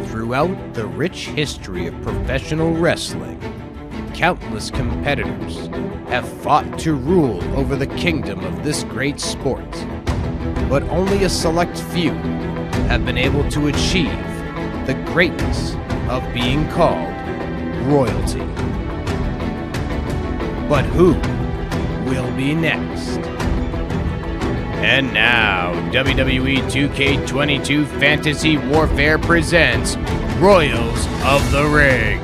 Throughout the rich history of professional wrestling, countless competitors have fought to rule over the kingdom of this great sport, but only a select few have been able to achieve the greatness of being called royalty. But who will be next? And now, WWE 2K22 Fantasy Warfare presents Royals of the Ring.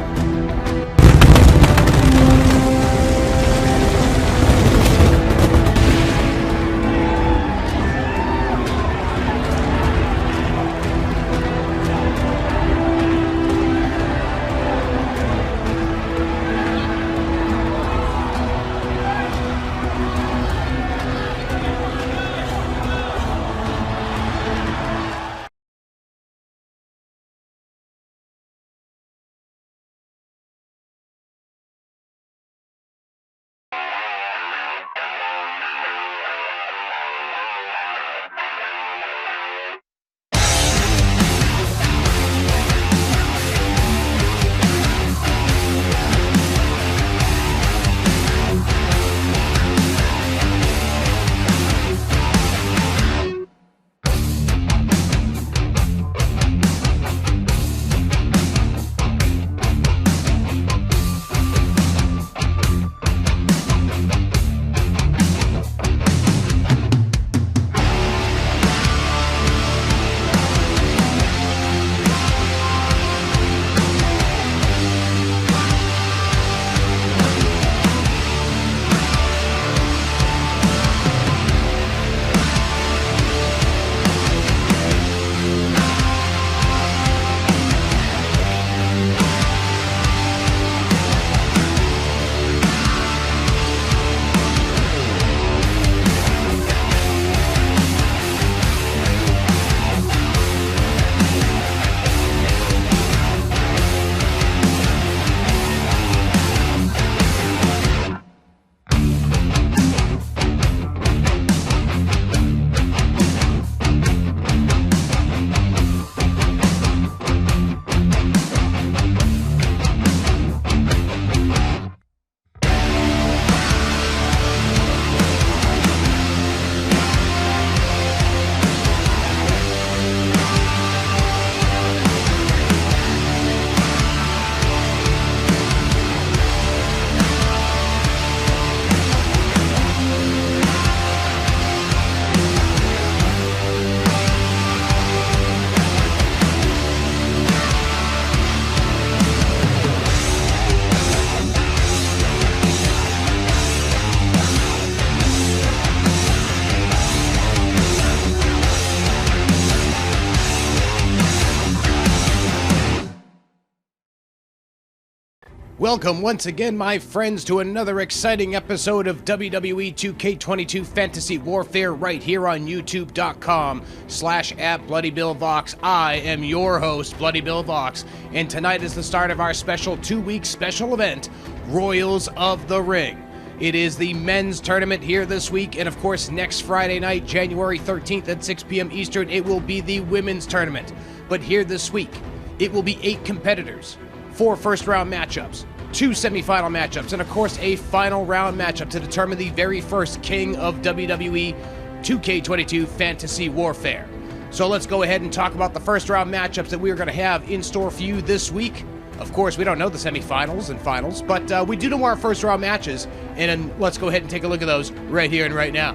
Welcome once again, my friends, to another exciting episode of WWE 2K22 Fantasy Warfare right here on YouTube.com/@BloodyBillVox. I am your host, Bloody Bill Vox, and tonight is the start of our special 2-week special event, Royals of the Ring. It is the men's tournament here this week, and of course next Friday night, January 13th at 6 p.m. Eastern, it will be the women's tournament. But here this week, it will be 8 competitors, 4 first-round matchups, 2 semifinal matchups, and of course a final round matchup to determine the very first king of WWE 2K22 Fantasy Warfare. So let's go ahead and talk about the first round matchups that we are going to have in store for you this week. Of course, we don't know the semifinals and finals, but we do know our first round matches, and let's go ahead and take a look at those right here and right now.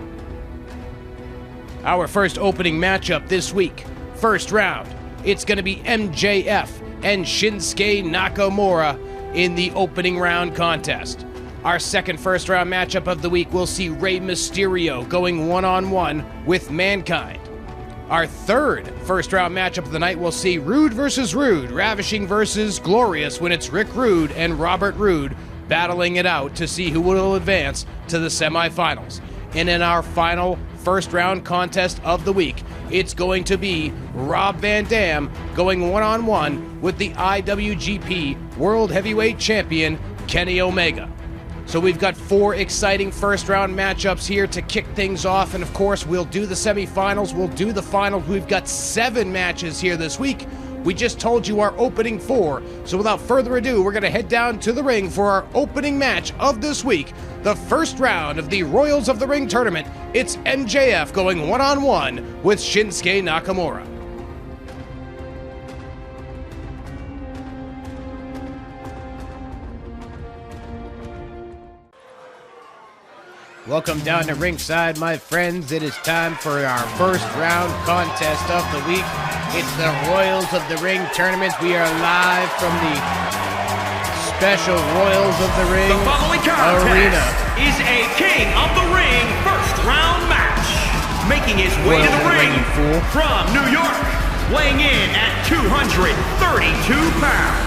Our first opening matchup this week, first round, it's going to be MJF and Shinsuke Nakamura in the opening round contest. Our second first round matchup of the week will see Rey Mysterio going one-on-one with Mankind. Our third first round matchup of the night will see Roode versus Roode, Ravishing versus Glorious, when it's Rick Rude and Robert Roode battling it out to see who will advance to the semifinals. And in our final first round contest of the week, it's going to be Rob Van Dam going one-on-one with the IWGP World Heavyweight Champion, Kenny Omega. So we've got 4 exciting first-round matchups here to kick things off, and of course, we'll do the semifinals, we'll do the finals. We've got 7 matches here this week, We just told you our opening 4, so without further ado, we're going to head down to the ring for our opening match of this week, the first round of the Royals of the Ring tournament. It's MJF going one-on-one with Shinsuke Nakamura. Welcome down to ringside, my friends. It is time for our first round contest of the week. It's the Royals of the Ring tournament. We are live from the special Royals of the Ring The following contest arena. Is a King of the Ring first round match. Making his way to the ring from New York, weighing in at 232 pounds,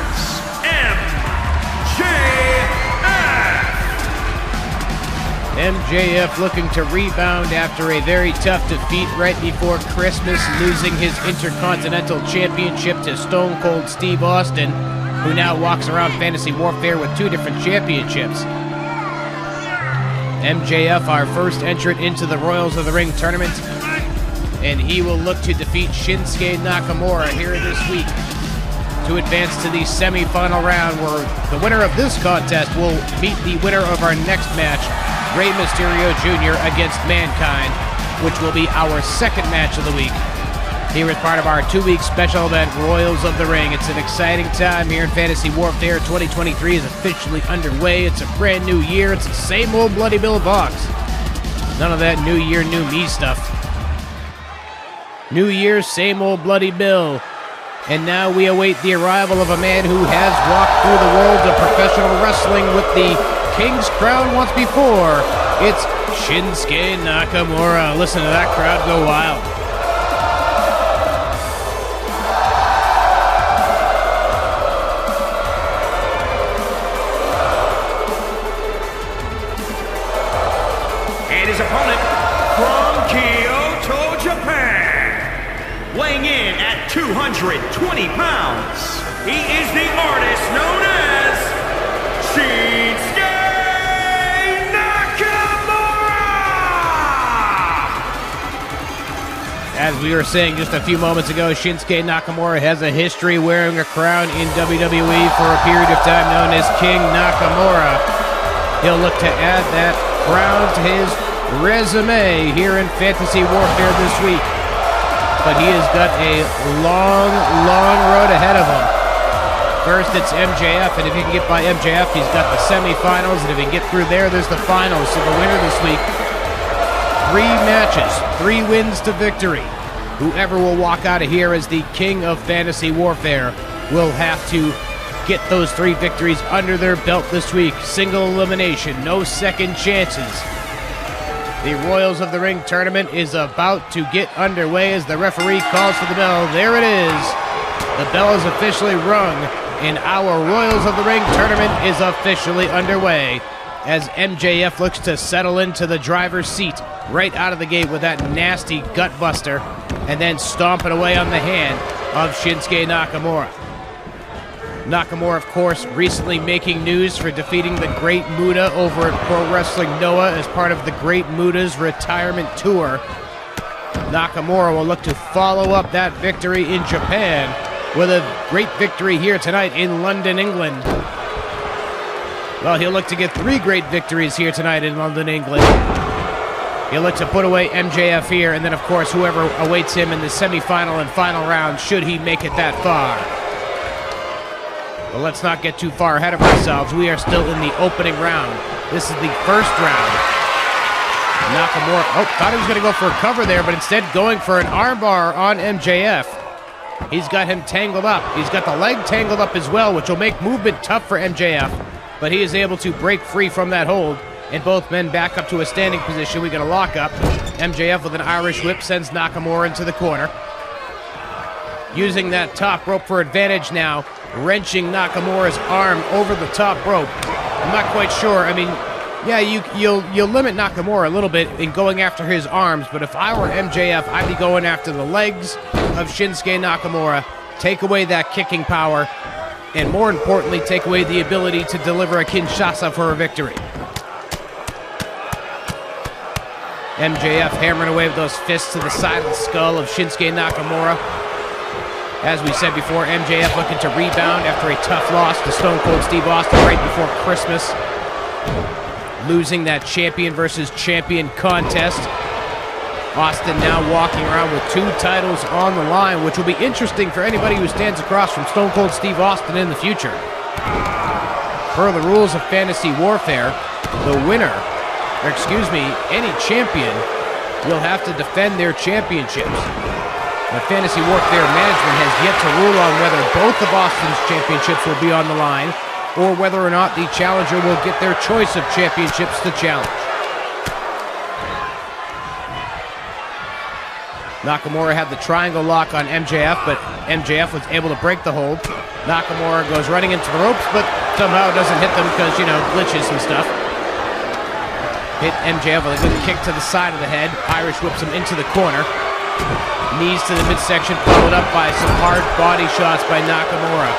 MJF looking to rebound after a very tough defeat right before Christmas, losing his Intercontinental Championship to Stone Cold Steve Austin, who now walks around Fantasy Warfare with 2 different championships. MJF, our first entrant into the Royals of the Ring tournament, and he will look to defeat Shinsuke Nakamura here this week to advance to the semi-final round, where the winner of this contest will meet the winner of our next match, Mysterio Jr. against Mankind, which will be our second match of the week. Here is part of our 2-week special event, Royals of the Ring. It's an exciting time here in Fantasy Warfare. 2023 is officially underway. It's a brand new year. It's the same old Bloody Bill box. None of that new year, new me stuff. New year, same old Bloody Bill. And now we await the arrival of a man who has walked through the world of professional wrestling with the King's crown once before. It's Shinsuke Nakamura. Listen to that crowd go wild. And his opponent from Kyoto, Japan, weighing in at 220 pounds, he is the artist known as Shinsuke Nakamura! As we were saying just a few moments ago, Shinsuke Nakamura has a history wearing a crown in WWE for a period of time known as King Nakamura. He'll look to add that crown to his resume here in Fantasy Warfare this week. But he has got a long, long road ahead of him. First, it's MJF, and if he can get by MJF, he's got the semifinals, and if he can get through there, there's the finals. So the winner this week, 3 matches, 3 wins to victory. Whoever will walk out of here as the king of Fantasy Warfare will have to get those 3 victories under their belt this week. Single elimination, no second chances. The Royals of the Ring tournament is about to get underway as the referee calls for the bell. There it is. The bell is officially rung, and our Royals of the Ring tournament is officially underway as MJF looks to settle into the driver's seat right out of the gate with that nasty gut buster, and then stomping away on the hand of Shinsuke Nakamura. Nakamura, of course, recently making news for defeating the Great Muta over at Pro Wrestling Noah as part of the Great Muta's retirement tour. Nakamura will look to follow up that victory in Japan with a great victory here tonight in London, England. Well, he'll look to get 3 great victories here tonight in London, England. He'll look to put away MJF here, and then, of course, whoever awaits him in the semifinal and final round, should he make it that far. But let's not get too far ahead of ourselves. We are still in the opening round. This is the first round. Nakamura, thought he was going to go for a cover there, but instead going for an armbar on MJF. He's got him tangled up. He's got the leg tangled up as well, which will make movement tough for MJF. But he is able to break free from that hold, and both men back up to a standing position. We get a lockup. MJF with an Irish whip sends Nakamura into the corner. Using that top rope for advantage now, wrenching Nakamura's arm over the top rope. I'm not quite sure. I mean, yeah, you'll limit Nakamura a little bit in going after his arms, but if I were MJF, I'd be going after the legs of Shinsuke Nakamura, take away that kicking power, and more importantly, take away the ability to deliver a Kinshasa for a victory. MJF hammering away with those fists to the side of the skull of Shinsuke Nakamura. As we said before, MJF looking to rebound after a tough loss to Stone Cold Steve Austin right before Christmas. Losing that champion versus champion contest. Austin now walking around with 2 titles on the line, which will be interesting for anybody who stands across from Stone Cold Steve Austin in the future. Per the rules of Fantasy Warfare, the winner, or excuse me, any champion will have to defend their championships. The Fantasy Warfare management has yet to rule on whether both of Austin's championships will be on the line, or whether or not the challenger will get their choice of championships to challenge. Nakamura had the triangle lock on MJF, but MJF was able to break the hold. Nakamura goes running into the ropes, but somehow doesn't hit them because, you know, glitches and stuff. Hit MJF with a good kick to the side of the head. Irish whips him into the corner. Knees to the midsection, followed up by some hard body shots by Nakamura.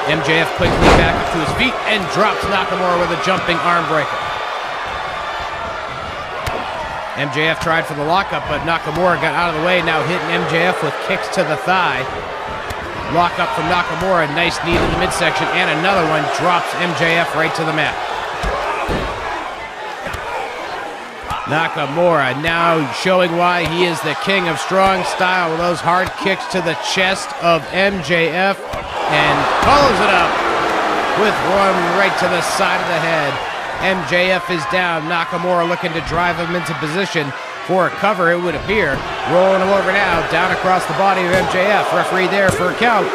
MJF quickly back up to his feet and drops Nakamura with a jumping arm breaker. MJF tried for the lockup, but Nakamura got out of the way, now hitting MJF with kicks to the thigh. Lockup from Nakamura, nice knee to the midsection, and another one drops MJF right to the mat. Nakamura now showing why he is the king of strong style with those hard kicks to the chest of MJF, and follows it up with one right to the side of the head. MJF is down. Nakamura looking to drive him into position for a cover, it would appear. Rolling him over now, down across the body of MJF. Referee there for a count.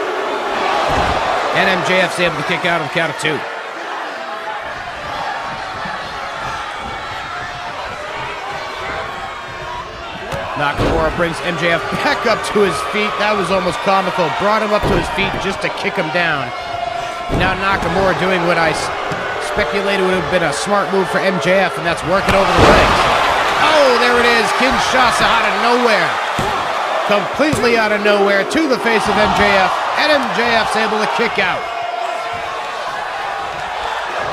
And MJF's able to kick out on the count of 2. Nakamura brings MJF back up to his feet. That was almost comical. Brought him up to his feet just to kick him down. Now Nakamura doing what I speculated would have been a smart move for MJF, and that's working over the legs. Oh, there it is. Kinshasa out of nowhere. Completely out of nowhere to the face of MJF, and MJF's able to kick out.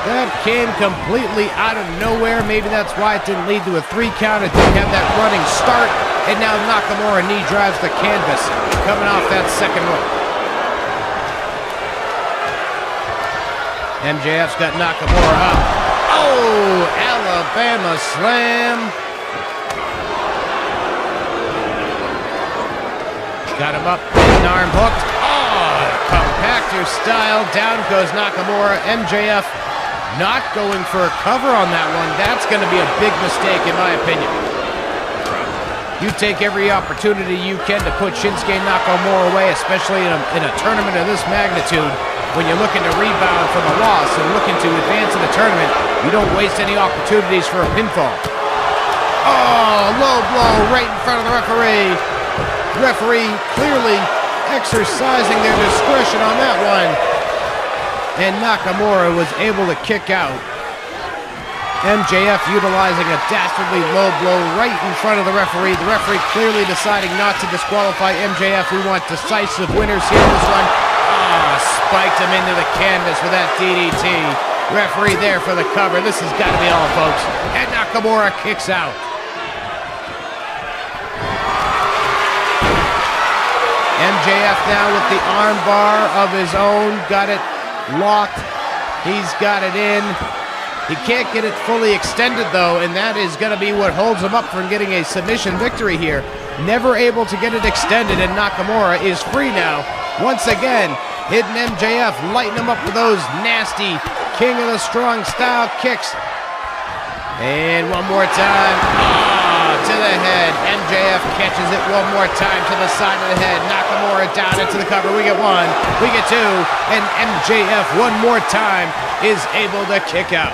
That came completely out of nowhere. Maybe that's why it didn't lead to a 3 count. It didn't have that running start, and now Nakamura knee drives the canvas, coming off that second rope. MJF's got Nakamura up. Oh, Alabama slam. Got him up, an arm hooked. Oh, compactor style. Down goes Nakamura. MJF not going for a cover on that one. That's going to be a big mistake in my opinion. You take every opportunity you can to put Shinsuke Nakamura away, especially in a tournament of this magnitude. When you're looking to rebound from a loss and looking to advance in the tournament, you don't waste any opportunities for a pinfall. Oh, low blow right in front of the referee. Referee clearly exercising their discretion on that one. And Nakamura was able to kick out. MJF utilizing a dastardly low blow right in front of the referee. The referee clearly deciding not to disqualify MJF. We want decisive winners here in this one. Spiked him into the canvas with that DDT. Referee there for the cover. This has got to be all, folks. And Nakamura kicks out. MJF now with the arm bar of his own. Got it locked. He's got it in. He can't get it fully extended, though, and that is going to be what holds him up from getting a submission victory here. Never able to get it extended, and Nakamura is free now. Once again, hitting MJF, lighting him up with those nasty King of the Strong style kicks. And one more time. To the head. MJF catches it one more time to the side of the head. Nakamura down into the cover. We get 1, we get 2, and MJF one more time is able to kick out.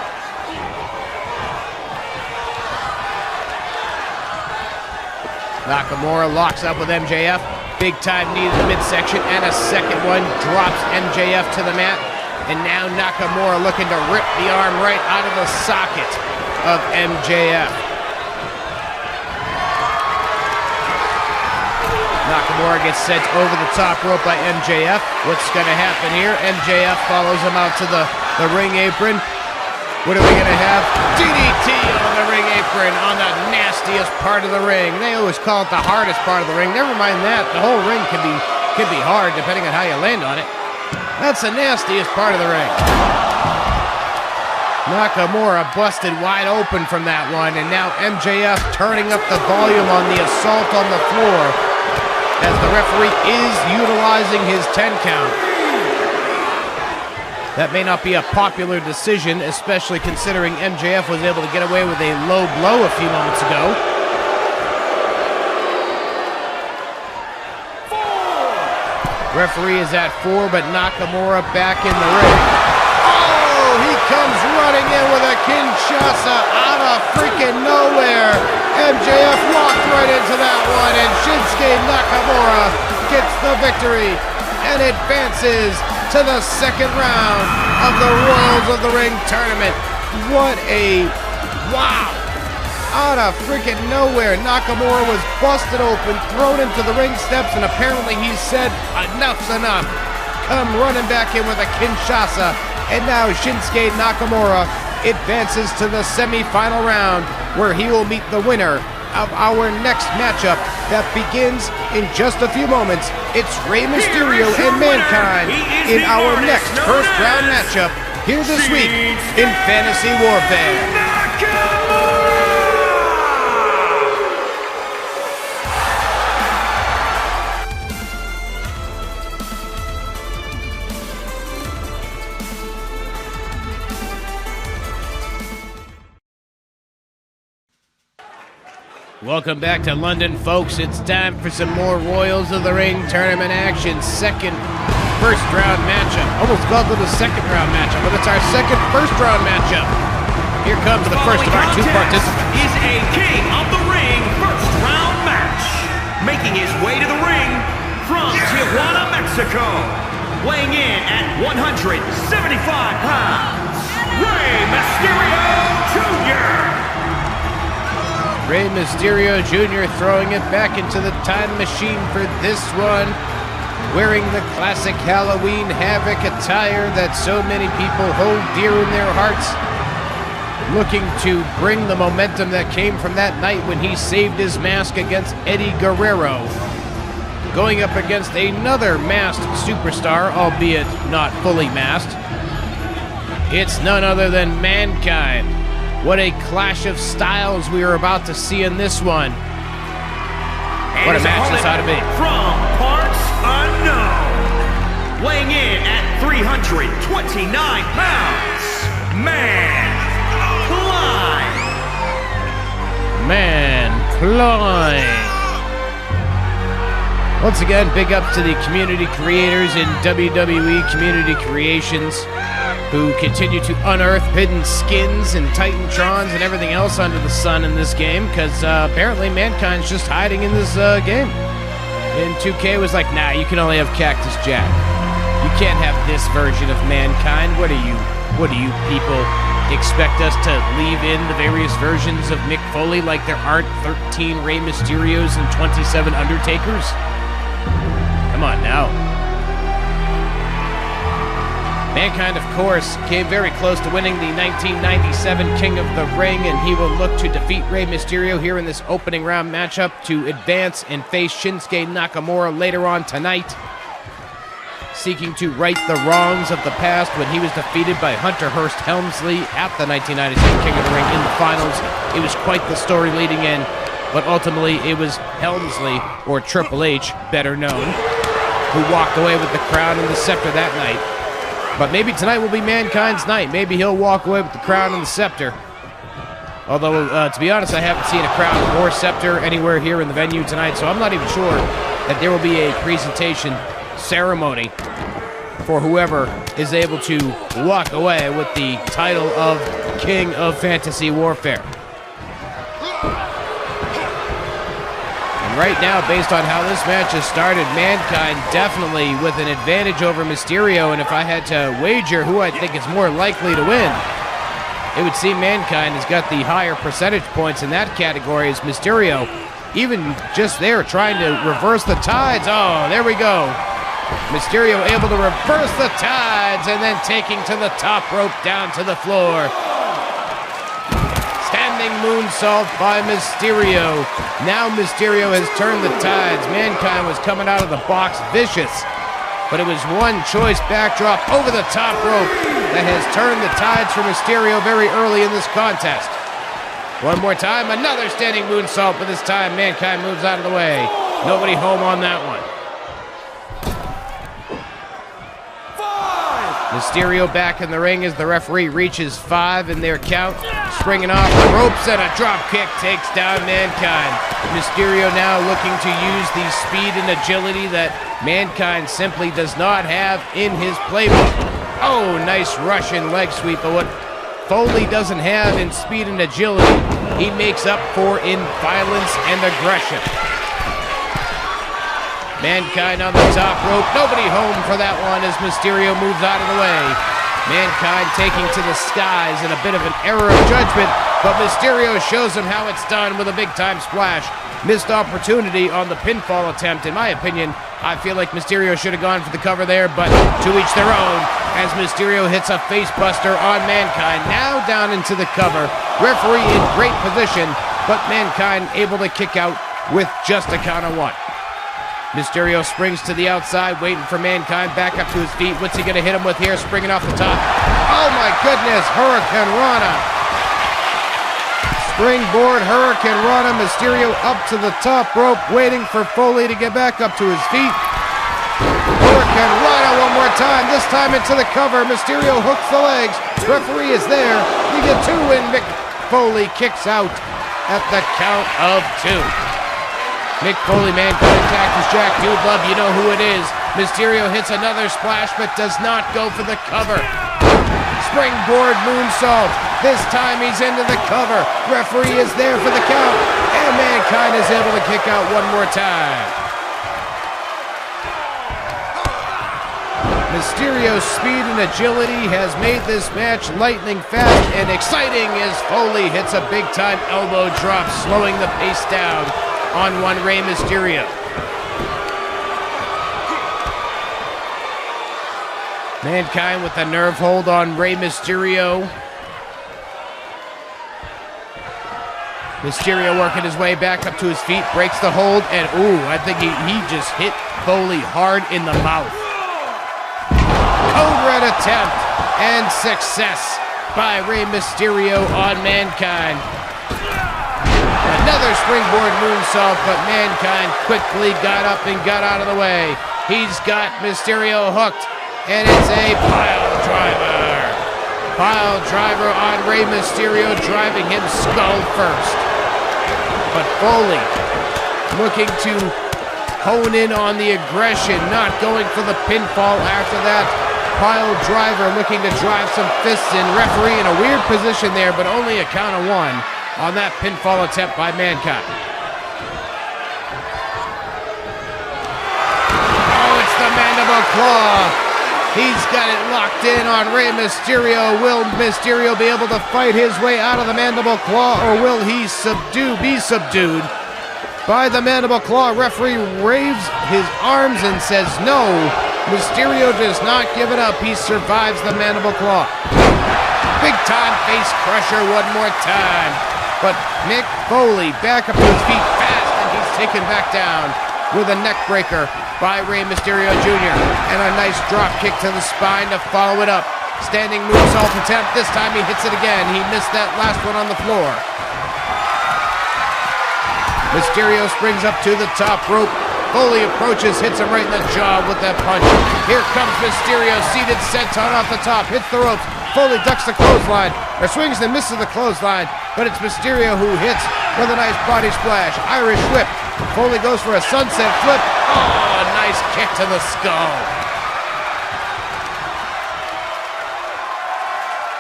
Nakamura locks up with MJF. Big time knee to the midsection, and a second one drops MJF to the mat. And now Nakamura looking to rip the arm right out of the socket of MJF. Nakamura gets sent over the top rope by MJF. What's going to happen here? MJF follows him out to the ring apron. What are we going to have? DDT on the ring apron on the nastiest part of the ring. They always call it the hardest part of the ring. Never mind that. The whole ring can be hard depending on how you land on it. That's the nastiest part of the ring. Nakamura busted wide open from that one, and now MJF turning up the volume on the assault on the floor as the referee is utilizing his 10 count. That may not be a popular decision, especially considering MJF was able to get away with a low blow a few moments ago. Referee is at 4, but Nakamura back in the ring. Oh, he comes running in with a Kinshasa out of freaking nowhere. MJF walked right into that one, and Shinsuke Nakamura gets the victory and advances to the second round of the Royals of the Ring tournament. What a wow! Out of freaking nowhere, Nakamura was busted open, thrown into the ring steps, and apparently he said, enough's enough. Come running back in with a Kinshasa, and now Shinsuke Nakamura advances to the semi-final round, where he will meet the winner of our next matchup that begins in just a few moments. It's Rey Mysterio and Mankind in our next first round matchup here this week in Fantasy Warfare. Welcome back to London, folks. It's time for some more Royals of the Ring tournament action. First round matchup. Almost called it a second round matchup, but it's our first round matchup. Here comes the first of our two participants. Is a King of the Ring first round match. Making his way to the ring from Tijuana, Mexico. Weighing in at 175 pounds, Rey Mysterio Jr. Rey Mysterio Jr. throwing it back into the time machine for this one, wearing the classic Halloween Havoc attire that so many people hold dear in their hearts, looking to bring the momentum that came from that night when he saved his mask against Eddie Guerrero, going up against another masked superstar, albeit not fully masked. It's none other than Mankind. What a clash of styles we are about to see in this one. What a match this ought to be. From parts unknown, weighing in at 329 pounds, Mankind. Once again, big ups to the community creators in WWE Community Creations, who continue to unearth hidden skins and Titantrons and everything else under the sun in this game, because apparently Mankind's just hiding in this game. And 2K was like, nah, you can only have Cactus Jack. You can't have this version of Mankind. What do you people expect us to leave in the various versions of Mick Foley like there aren't 13 Rey Mysterios and 27 Undertakers? Come on now. Mankind, of course, came very close to winning the 1997 King of the Ring, and he will look to defeat Rey Mysterio here in this opening round matchup to advance and face Shinsuke Nakamura later on tonight, seeking to right the wrongs of the past when he was defeated by Hunter Hearst Helmsley at the 1997 King of the Ring in the finals. It was quite the story leading in, but ultimately it was Helmsley, or Triple H, better known, who walked away with the crown and the scepter that night. But maybe tonight will be Mankind's night. Maybe he'll walk away with the crown and the scepter. Although, to be honest, I haven't seen a crown or scepter anywhere here in the venue tonight, so I'm not even sure that there will be a presentation ceremony for whoever is able to walk away with the title of King of Fantasy Warfare. Right now, based on how this match has started, Mankind definitely with an advantage over Mysterio, and if I had to wager who I think is more likely to win, it would seem Mankind has got the higher percentage points in that category as Mysterio, even just there trying to reverse the tides. Oh, there we go. Mysterio able to reverse the tides and then taking to the top rope down to the floor. Standing moonsault by Mysterio. Now Mysterio has turned the tides. Mankind was coming out of the box vicious, but it was one choice backdrop over the top rope that has turned the tides for Mysterio very early in this contest. One more time, another standing moonsault, but this time Mankind moves out of the way. Nobody home on that one. Mysterio back in the ring as the referee reaches 5 in their count. Springing off the ropes and a drop kick takes down Mankind. Mysterio now looking to use the speed and agility that Mankind simply does not have in his playbook. Oh, nice Russian leg sweep, but what Foley doesn't have in speed and agility, he makes up for in violence and aggression. Mankind on the top rope. Nobody home for that one as Mysterio moves out of the way. Mankind taking to the skies in a bit of an error of judgment, but Mysterio shows him how it's done with a big-time splash. Missed opportunity on the pinfall attempt. In my opinion, I feel like Mysterio should have gone for the cover there, but to each their own as Mysterio hits a facebuster on Mankind. Now down into the cover. Referee in great position, but Mankind able to kick out with just a count of 1. Mysterio springs to the outside, waiting for Mankind back up to his feet. What's he going to hit him with here? Springing off the top. Oh my goodness, Hurricane Rana. Springboard Hurricane Rana. Mysterio up to the top rope, waiting for Foley to get back up to his feet. Hurricane Rana one more time, this time into the cover. Mysterio hooks the legs. Referee is there. You get 2 and Mick Foley kicks out at the count of 2. Mick Foley, Mankind tackles Jack Dudelove, you know who it is. Mysterio hits another splash, but does not go for the cover. Springboard moonsault. This time he's into the cover. Referee is there for the count, and Mankind is able to kick out one more time. Mysterio's speed and agility has made this match lightning fast and exciting as Foley hits a big-time elbow drop, slowing the pace down on one Rey Mysterio. Mankind with a nerve hold on Rey Mysterio. Mysterio working his way back up to his feet, breaks the hold, and ooh, I think he just hit Foley hard in the mouth. Code Red attempt and success by Rey Mysterio on Mankind. Another springboard moonsault, but Mankind quickly got up and got out of the way. He's got Mysterio hooked, and it's a pile driver. Pile driver on Rey Mysterio, driving him skull first. But Foley looking to hone in on the aggression, not going for the pinfall after that. Pile driver looking to drive some fists in. Referee in a weird position there, but only a count of 1 on that pinfall attempt by Mankind. Oh, it's the mandible claw. He's got it locked in on Rey Mysterio. Will Mysterio be able to fight his way out of the mandible claw, or will he be subdued by the mandible claw? Referee waves his arms and says no. Mysterio does not give it up. He survives the mandible claw. Big time face crusher one more time. But Mick Foley back up to his feet fast, and he's taken back down with a neck breaker by Rey Mysterio Jr. And a nice drop kick to the spine to follow it up. Standing moonsault attempt. This time he hits it again. He missed that last one on the floor. Mysterio springs up to the top rope. Foley approaches, hits him right in the jaw with that punch. Here comes Mysterio, seated senton off the top, hits the ropes. Foley ducks the clothesline, or swings and misses the clothesline, but it's Mysterio who hits with a nice body splash. Irish whip. Foley goes for a sunset flip. Oh, a nice kick to the skull.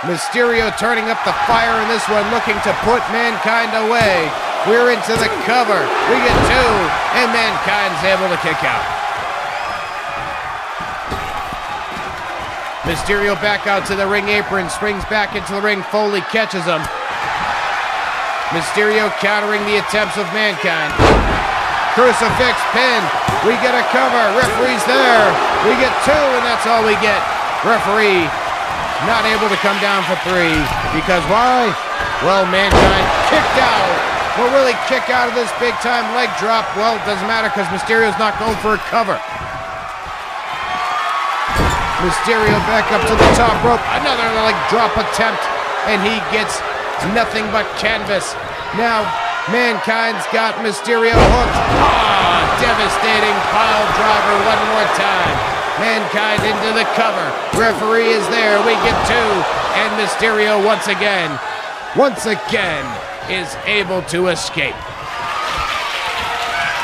Mysterio turning up the fire in this one, looking to put Mankind away. We're into the cover. We get 2, and Mankind's able to kick out. Mysterio back out to the ring apron, springs back into the ring. Foley catches him. Mysterio countering the attempts of Mankind. Crucifix pin. We get a cover. Referee's there. We get 2, and that's all we get. Referee not able to come down for 3. Because why? Well, Mankind kicked out. Will really kick out of this big-time leg drop? Well, it doesn't matter because Mysterio's not going for a cover. Mysterio back up to the top rope. Another leg drop attempt, and he gets nothing but canvas. Now, Mankind's got Mysterio hooked. Devastating pile driver one more time. Mankind into the cover. Referee is there. We get two. And Mysterio once again is able to escape.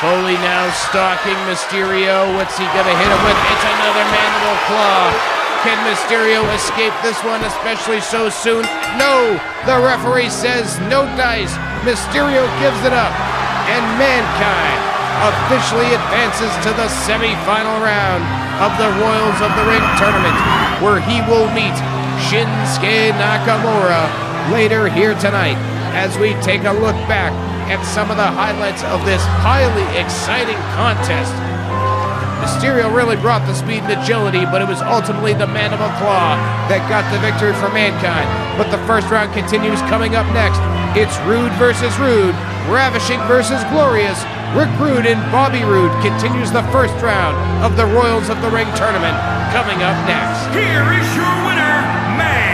Foley now stalking Mysterio. What's he gonna hit him with? It's another mandible claw. Can Mysterio escape this one, especially so soon? No! The referee says no dice. Mysterio gives it up. And Mankind officially advances to the semi-final round of the Royals of the Ring tournament, where he will meet Shinsuke Nakamura later here tonight, as we take a look back at some of the highlights of this highly exciting contest. Mysterio really brought the speed and agility, but it was ultimately the mandible claw that got the victory for Mankind. But the first round continues. Coming up next, it's Roode versus Roode, Ravishing versus Glorious. Rick Rude and Bobby Roode continues the first round of the Royals of the Ring tournament. Coming up next. Here is your winner, Mankind.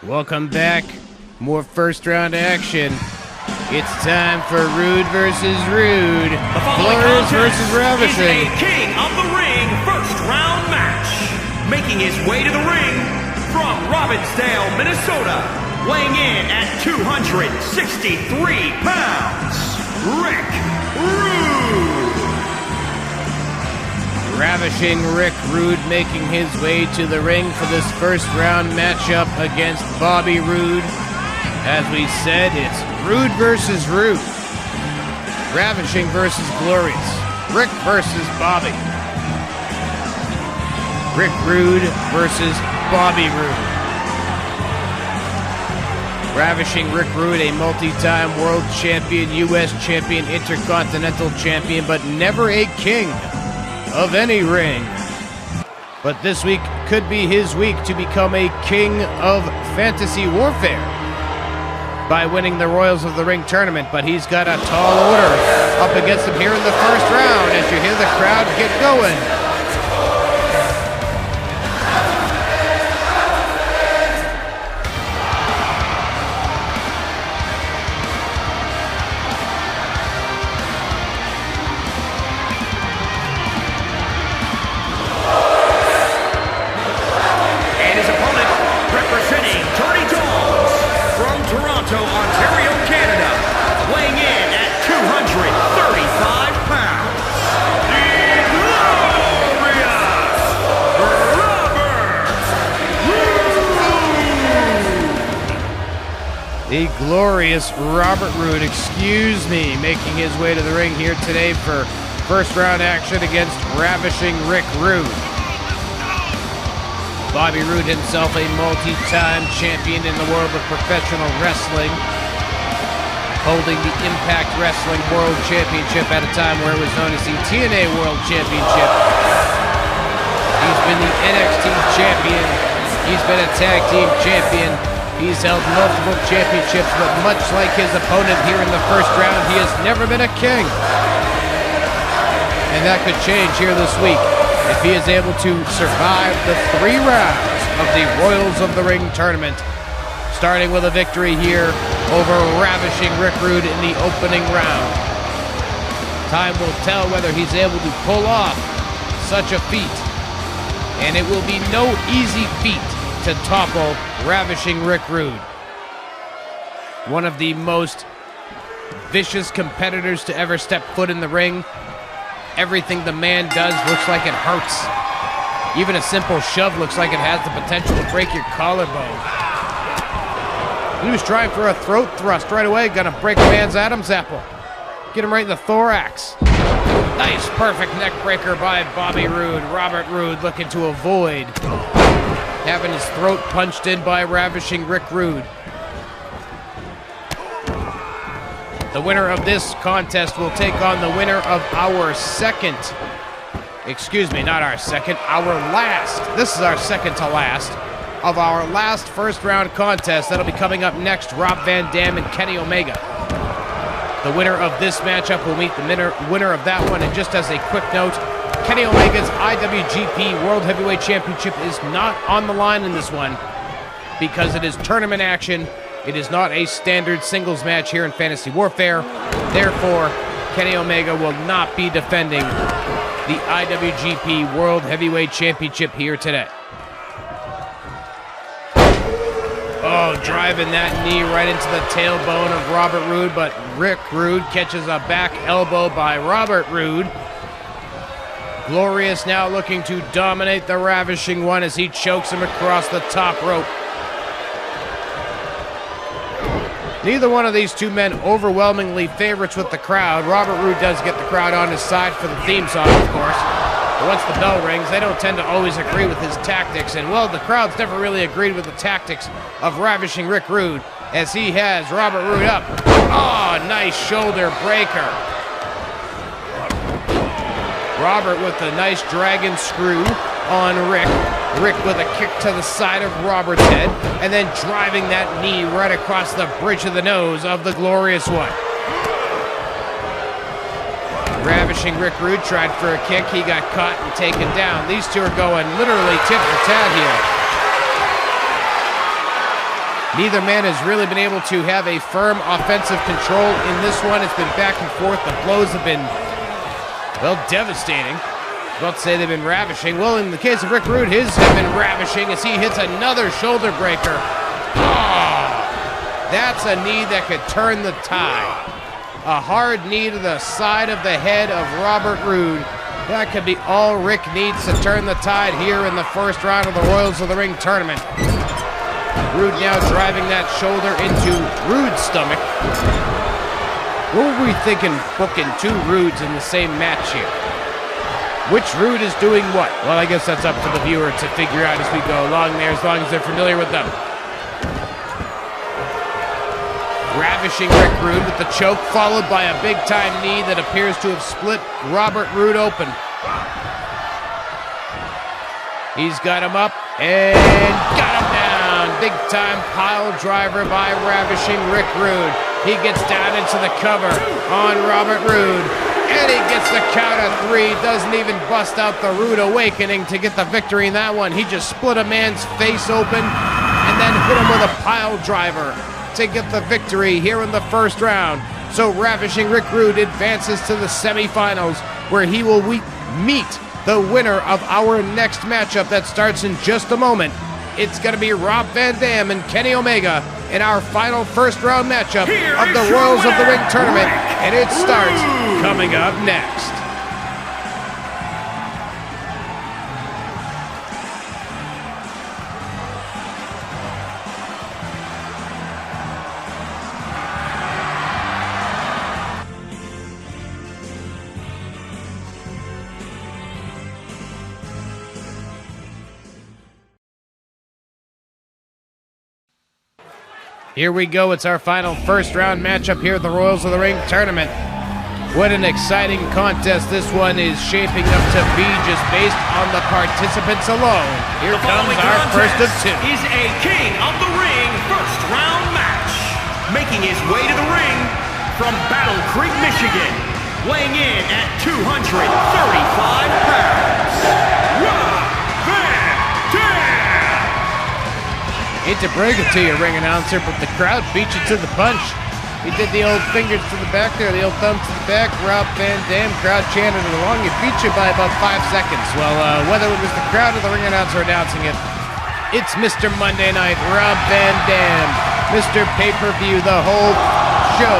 Welcome back. More first round action. It's time for Roode versus Roode. Glorious versus Ravishing. Is a King of the Ring first round match. Making his way to the ring from Robbinsdale, Minnesota, weighing in at 263 pounds, Rick Rude. Ravishing Rick Rude making his way to the ring for this first round matchup against Bobby Roode. As we said, it's Roode versus Roode. Ravishing versus Glorious. Rick versus Bobby. Rick Rude versus Bobby Roode. Ravishing Rick Rude, a multi-time world champion, U.S. champion, intercontinental champion, but never a king of any ring. But this week could be his week to become a king of fantasy warfare by winning the Royals of the Ring tournament. But he's got a tall order up against him here in the first round as you hear the crowd get going. Ontario, Canada, weighing in at 235 pounds, the glorious Robert Roode, excuse me, making his way to the ring here today for first round action against Ravishing Rick Rude. Bobby Roode himself a multi-time champion in the world of professional wrestling, holding the Impact Wrestling World Championship at a time where it was known as the TNA World Championship. He's been the NXT champion. He's been a tag team champion. He's held multiple championships, but much like his opponent here in the first round, he has never been a king. And that could change here this week if he is able to survive the 3 rounds of the Royals of the Ring tournament, starting with a victory here over Ravishing Rick Rude in the opening round. Time will tell whether he's able to pull off such a feat, and it will be no easy feat to topple Ravishing Rick Rude, one of the most vicious competitors to ever step foot in the ring. Everything the man does looks like it hurts. Even a simple shove looks like it has the potential to break your collarbone. He was trying for a throat thrust right away. Gonna break a man's Adam's apple. Get him right in the thorax. Nice, perfect neck breaker by Bobby Roode. Robert Roode looking to avoid having his throat punched in by Ravishing Rick Rude. The winner of this contest will take on the winner of our second, excuse me, not our second, our last, this is our second to last, of our last first round contest. That'll be coming up next, Rob Van Dam and Kenny Omega. The winner of this matchup will meet the winner of that one. And just as a quick note, Kenny Omega's IWGP World Heavyweight Championship is not on the line in this one because it is tournament action. It is not a standard singles match here in Fantasy Warfare. Therefore, Kenny Omega will not be defending the IWGP World Heavyweight Championship here today. Oh, driving that knee right into the tailbone of Robert Roode, but Rick Rude catches a back elbow by Robert Roode. Glorious now looking to dominate the Ravishing One as he chokes him across the top rope. Neither one of these two men overwhelmingly favorites with the crowd. Robert Roode does get the crowd on his side for the theme song, of course. But once the bell rings, they don't tend to always agree with his tactics. And, well, the crowd's never really agreed with the tactics of Ravishing Rick Rude as he has Robert Roode up. Oh, nice shoulder breaker. Robert with a nice dragon screw on Rick. Rick with a kick to the side of Robert's head, and then driving that knee right across the bridge of the nose of the Glorious One. Ravishing Rick Rude tried for a kick. He got caught and taken down. These two are going literally tit for tat here. Neither man has really been able to have a firm offensive control in this one. It's been back and forth. The blows have been, well, devastating. About to say they've been ravishing. Well, in the case of Rick Rude, his have been ravishing as he hits another shoulder breaker. Oh, that's a knee that could turn the tide. A hard knee to the side of the head of Robert Roode. That could be all Rick needs to turn the tide here in the first round of the Royals of the Ring tournament. Roode now driving that shoulder into Roode's stomach. What were we thinking booking two Roodes in the same match here? Which Roode is doing what? Well, I guess that's up to the viewer to figure out as we go along there, as long as they're familiar with them. Ravishing Rick Rude with the choke, followed by a big-time knee that appears to have split Robert Roode open. He's got him up and got him down. Big-time pile driver by Ravishing Rick Rude. He gets down into the cover on Robert Roode. And he gets the count of three, doesn't even bust out the Rude Awakening to get the victory in that one. He just split a man's face open and then hit him with a pile driver to get the victory here in the first round. So Ravishing Rick Rude advances to the semifinals, where he will meet the winner of our next matchup that starts in just a moment. It's going to be Rob Van Dam and Kenny Omega in our final first round matchup of the Royals of the Ring tournament, and it starts coming up next. Here we go. It's our final first round matchup here at the Royals of the Ring tournament. What an exciting contest this one is shaping up to be, just based on the participants alone. Here comes our first of two. Is a King of the Ring first round match. Making his way to the ring from Battle Creek, Michigan, weighing in at 235 pounds. Rob Van Dam. Hate to break it to you, ring announcer, but the crowd beat you to the punch. He did the old fingers to the back there, the old thumbs to the back. Rob Van Dam, crowd chanted it along. He beat you by about 5 seconds. Well, whether it was the crowd or the ring announcer announcing it, it's Mr. Monday Night, Rob Van Dam, Mr. Pay-Per-View, the whole show.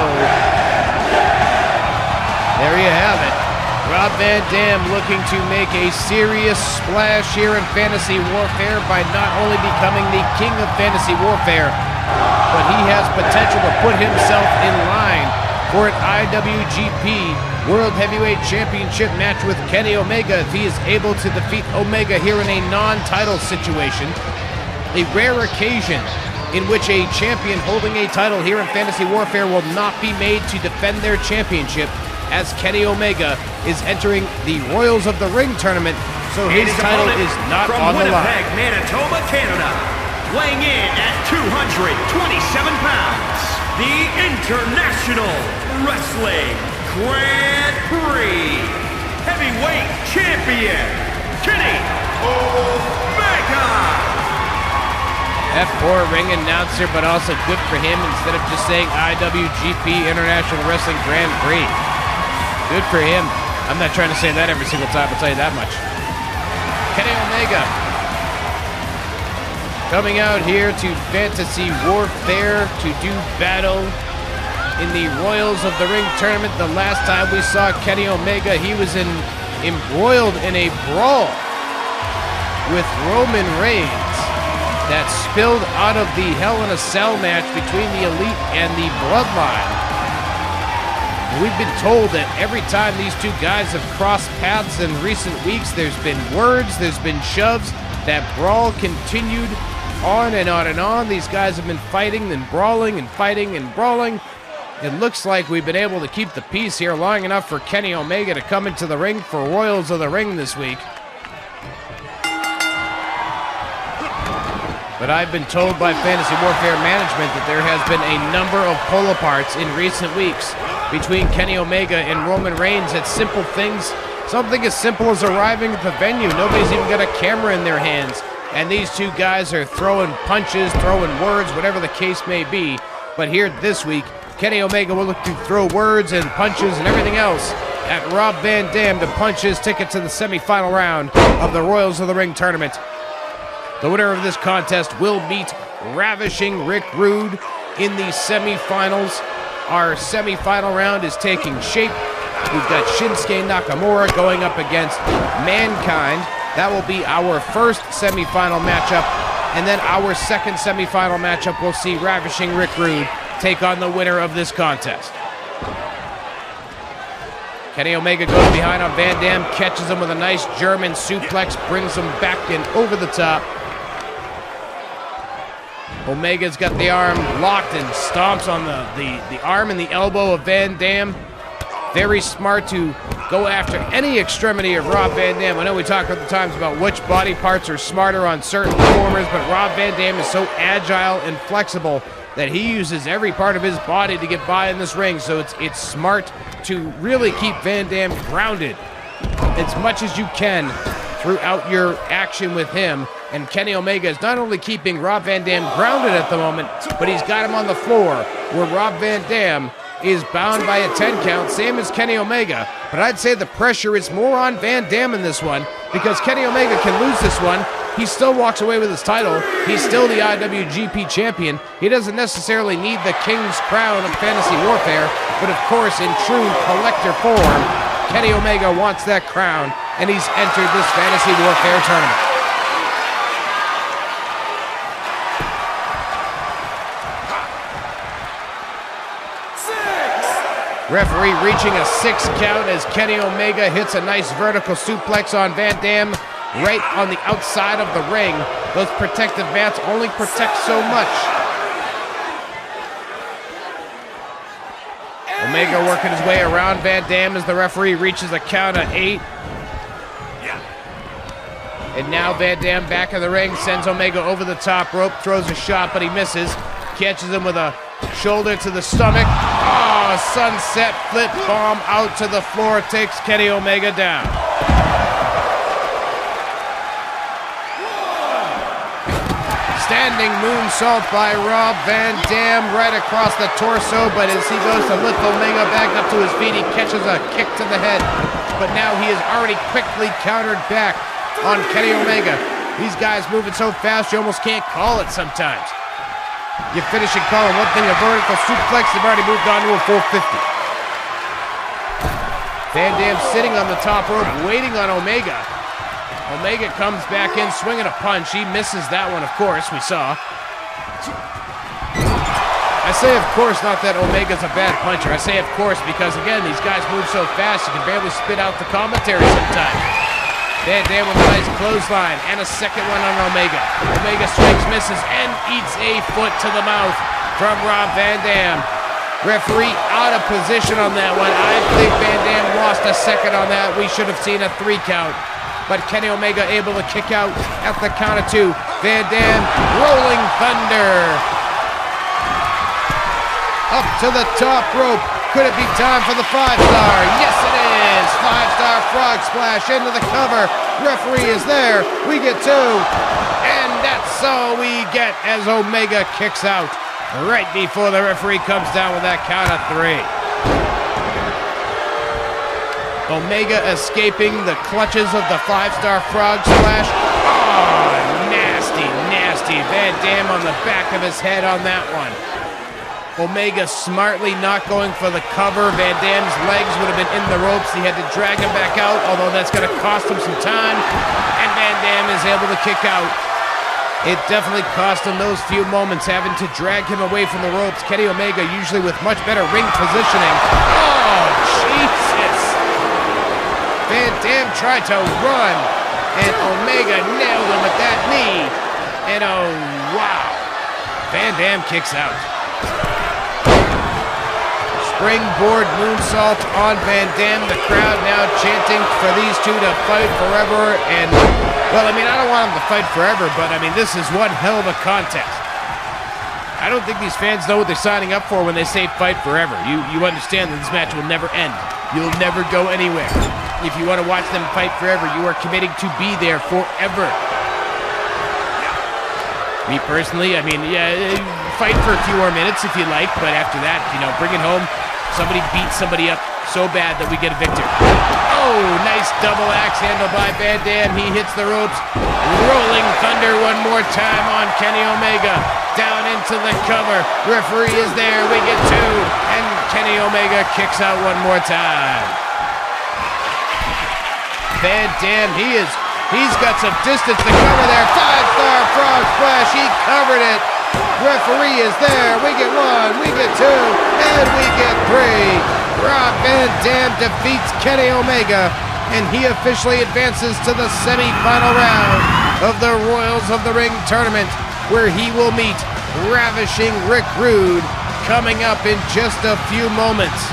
There you have it. Rob Van Dam looking to make a serious splash here in Fantasy Warfare by not only becoming the king of Fantasy Warfare, but he has potential to put himself in line for an IWGP World Heavyweight Championship match with Kenny Omega if he is able to defeat Omega here in a non-title situation. A rare occasion in which a champion holding a title here in Fantasy Warfare will not be made to defend their championship, as Kenny Omega is entering the Royals of the Ring tournament, so his title is not on the line. From Winnipeg, Manitoba, Canada, weighing in at 227 pounds, the International Wrestling Grand Prix Heavyweight Champion, Kenny Omega! F4 ring announcer, but also good for him instead of just saying IWGP International Wrestling Grand Prix. Good for him. I'm not trying to say that every single time, I'll tell you that much. Kenny Omega coming out here to Fantasy Warfare to do battle in the Royals of the Ring tournament. The last time we saw Kenny Omega, he was embroiled in a brawl with Roman Reigns that spilled out of the Hell in a Cell match between the Elite and the Bloodline. We've been told that every time these two guys have crossed paths in recent weeks, there's been words, there's been shoves. That brawl continued on and on and on. These guys have been fighting and brawling and fighting and brawling. It looks like we've been able to keep the peace here long enough for Kenny Omega to come into the ring for Royals of the Ring this week. But I've been told by Fantasy Warfare management that there has been a number of pull-aparts in recent weeks between Kenny Omega and Roman Reigns at simple things. Something as simple as arriving at the venue. Nobody's even got a camera in their hands. And these two guys are throwing punches, throwing words, whatever the case may be. But here this week, Kenny Omega will look to throw words and punches and everything else at Rob Van Dam to punch his ticket to the semifinal round of the Royals of the Ring tournament. The winner of this contest will meet Ravishing Rick Rude in the semifinals. Our semifinal round is taking shape. We've got Shinsuke Nakamura going up against Mankind. That will be our first semifinal matchup. And then our second semifinal matchup will see Ravishing Rick Rude take on the winner of this contest. Kenny Omega goes behind on Van Dam, catches him with a nice German suplex, brings him back and over the top. Omega's got the arm locked and stomps on the arm and the elbow of Van Dam. Very smart to go after any extremity of Rob Van Dam. I know we talk other times about which body parts are smarter on certain performers, but Rob Van Dam is so agile and flexible that he uses every part of his body to get by in this ring. So it's smart to really keep Van Dam grounded as much as you can throughout your action with him. And Kenny Omega is not only keeping Rob Van Dam grounded at the moment, but he's got him on the floor where Rob Van Dam is bound by a 10 count, same as Kenny Omega. But I'd say the pressure is more on Van Dam in this one because Kenny Omega can lose this one. He still walks away with his title. He's still the IWGP champion. He doesn't necessarily need the King's Crown of Fantasy Warfare, but of course, in true collector form, Kenny Omega wants that crown, and he's entered this Fantasy Warfare tournament. Referee reaching a 6 count as Kenny Omega hits a nice vertical suplex on Van Dam right on the outside of the ring. Those protective mats only protect so much. Omega working his way around Van Dam as the referee reaches a count of 8. And now Van Dam back in the ring, sends Omega over the top rope, throws a shot, but he misses. Catches him with a shoulder to the stomach. Oh, sunset flip bomb out to the floor, takes Kenny Omega down. Standing moonsault by Rob Van Dam right across the torso, but as he goes to lift Omega back up to his feet, he catches a kick to the head. But now he is already quickly countered back on Kenny Omega. These guys moving so fast, you almost can't call it sometimes. You finish and call it one thing, a vertical suplex, they've already moved on to a 450. Van Dam sitting on the top rope, waiting on Omega. Omega comes back in, swinging a punch. He misses that one, of course, we saw. say of course not that Omega's a bad puncher. I say of course because, again, these guys move so fast you can barely spit out the commentary sometimes. Van Dam with a nice clothesline and a second one on Omega. Omega swings, misses, and eats a foot to the mouth from Rob Van Dam. Referee out of position on that one. I think Van Dam lost a second on that. We should have seen a 3 count. But Kenny Omega able to kick out at the count of 2. Van Dam, rolling thunder. Up to the top rope. Could it be time for the 5-star? Yes, it is. 5-star frog splash into the cover. Referee is there. We get 2. And that's all we get as Omega kicks out right before the referee comes down with that count of 3. Omega escaping the clutches of the 5-star frog splash. Oh, nasty, nasty. Van Dam on the back of his head on that one. Omega smartly not going for the cover. Van Dam's legs would have been in the ropes. He had to drag him back out, although that's going to cost him some time. And Van Dam is able to kick out. It definitely cost him those few moments having to drag him away from the ropes. Kenny Omega usually with much better ring positioning. Oh, Jesus! Van Dam tried to run, and Omega nailed him with that knee. And oh, wow. Van Dam kicks out. Springboard moonsault on Van Dam. The crowd now chanting for these two to fight forever. And, well, I mean, I don't want them to fight forever, but, I mean, this is one hell of a contest. I don't think these fans know what they're signing up for when they say fight forever. You understand that this match will never end. You'll never go anywhere. If you want to watch them fight forever, you are committing to be there forever. Me personally, I mean, yeah, fight for a few more minutes if you like, but after that, you know, bring it home. Somebody beats somebody up so bad that we get a victory. Oh, nice double axe handle by Van Dam. He hits the ropes. Rolling thunder one more time on Kenny Omega. Down into the cover. Referee is there. We get 2. And Kenny Omega kicks out one more time. Van Dam, he's got some distance to cover there. 5-star frog splash. He covered it. Referee is there. We get 1, we get 2, and we get 3. Rob Van Dam defeats Kenny Omega, and he officially advances to the semi-final round of the Royals of the Ring tournament, where he will meet Ravishing Rick Rude coming up in just a few moments.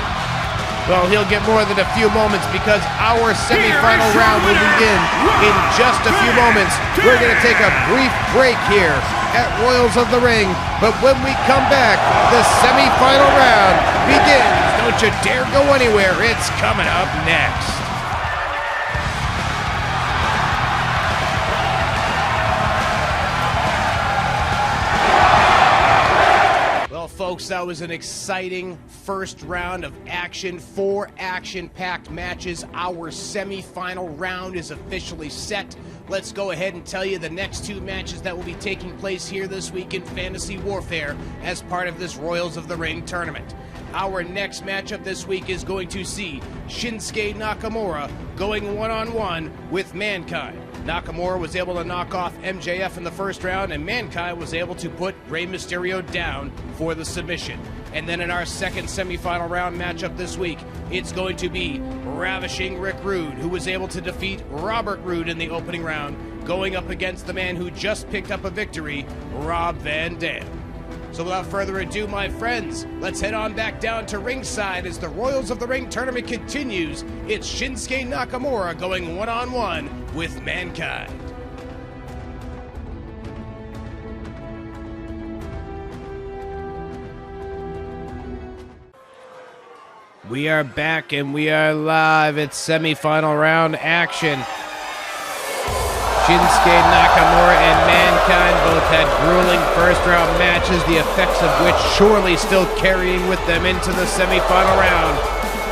Well, he'll get more than a few moments because our semi-final round will begin in just a few moments. We're going to take a brief break here at Royals of the Ring, but when we come back, the semi-final round begins. Don't you dare go anywhere. It's coming up next. Well, folks, that was an exciting first round of action. 4 action-packed matches. Our semi-final round is officially set. Let's go ahead and tell you the next 2 matches that will be taking place here this week in Fantasy Warfare as part of this Royals of the Ring tournament. Our next matchup this week is going to see Shinsuke Nakamura going one-on-one with Mankind. Nakamura was able to knock off MJF in the first round, and Mankind was able to put Rey Mysterio down for the submission. And then in our second semifinal round matchup this week, it's going to be Ravishing Rick Rude, who was able to defeat Robert Roode in the opening round, going up against the man who just picked up a victory, Rob Van Dam. So without further ado, my friends, let's head on back down to ringside as the Royals of the Ring tournament continues. It's Shinsuke Nakamura going one-on-one with Mankind. We are back and we are live. It's semi-final round action. Shinsuke Nakamura and Mankind both had grueling first-round matches, the effects of which surely still carrying with them into the semi-final round.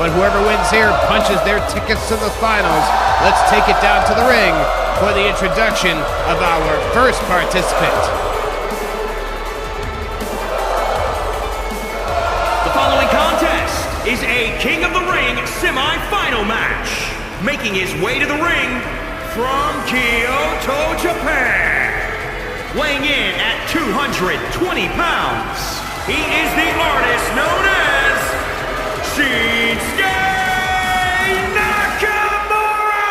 But whoever wins here punches their tickets to the finals. Let's take it down to the ring for the introduction of our first participant. The following contest is a King of the Ring semi-final match. Making his way to the ring from Kyoto, Japan, weighing in at 220 pounds, he is the artist known as Shinsuke Nakamura!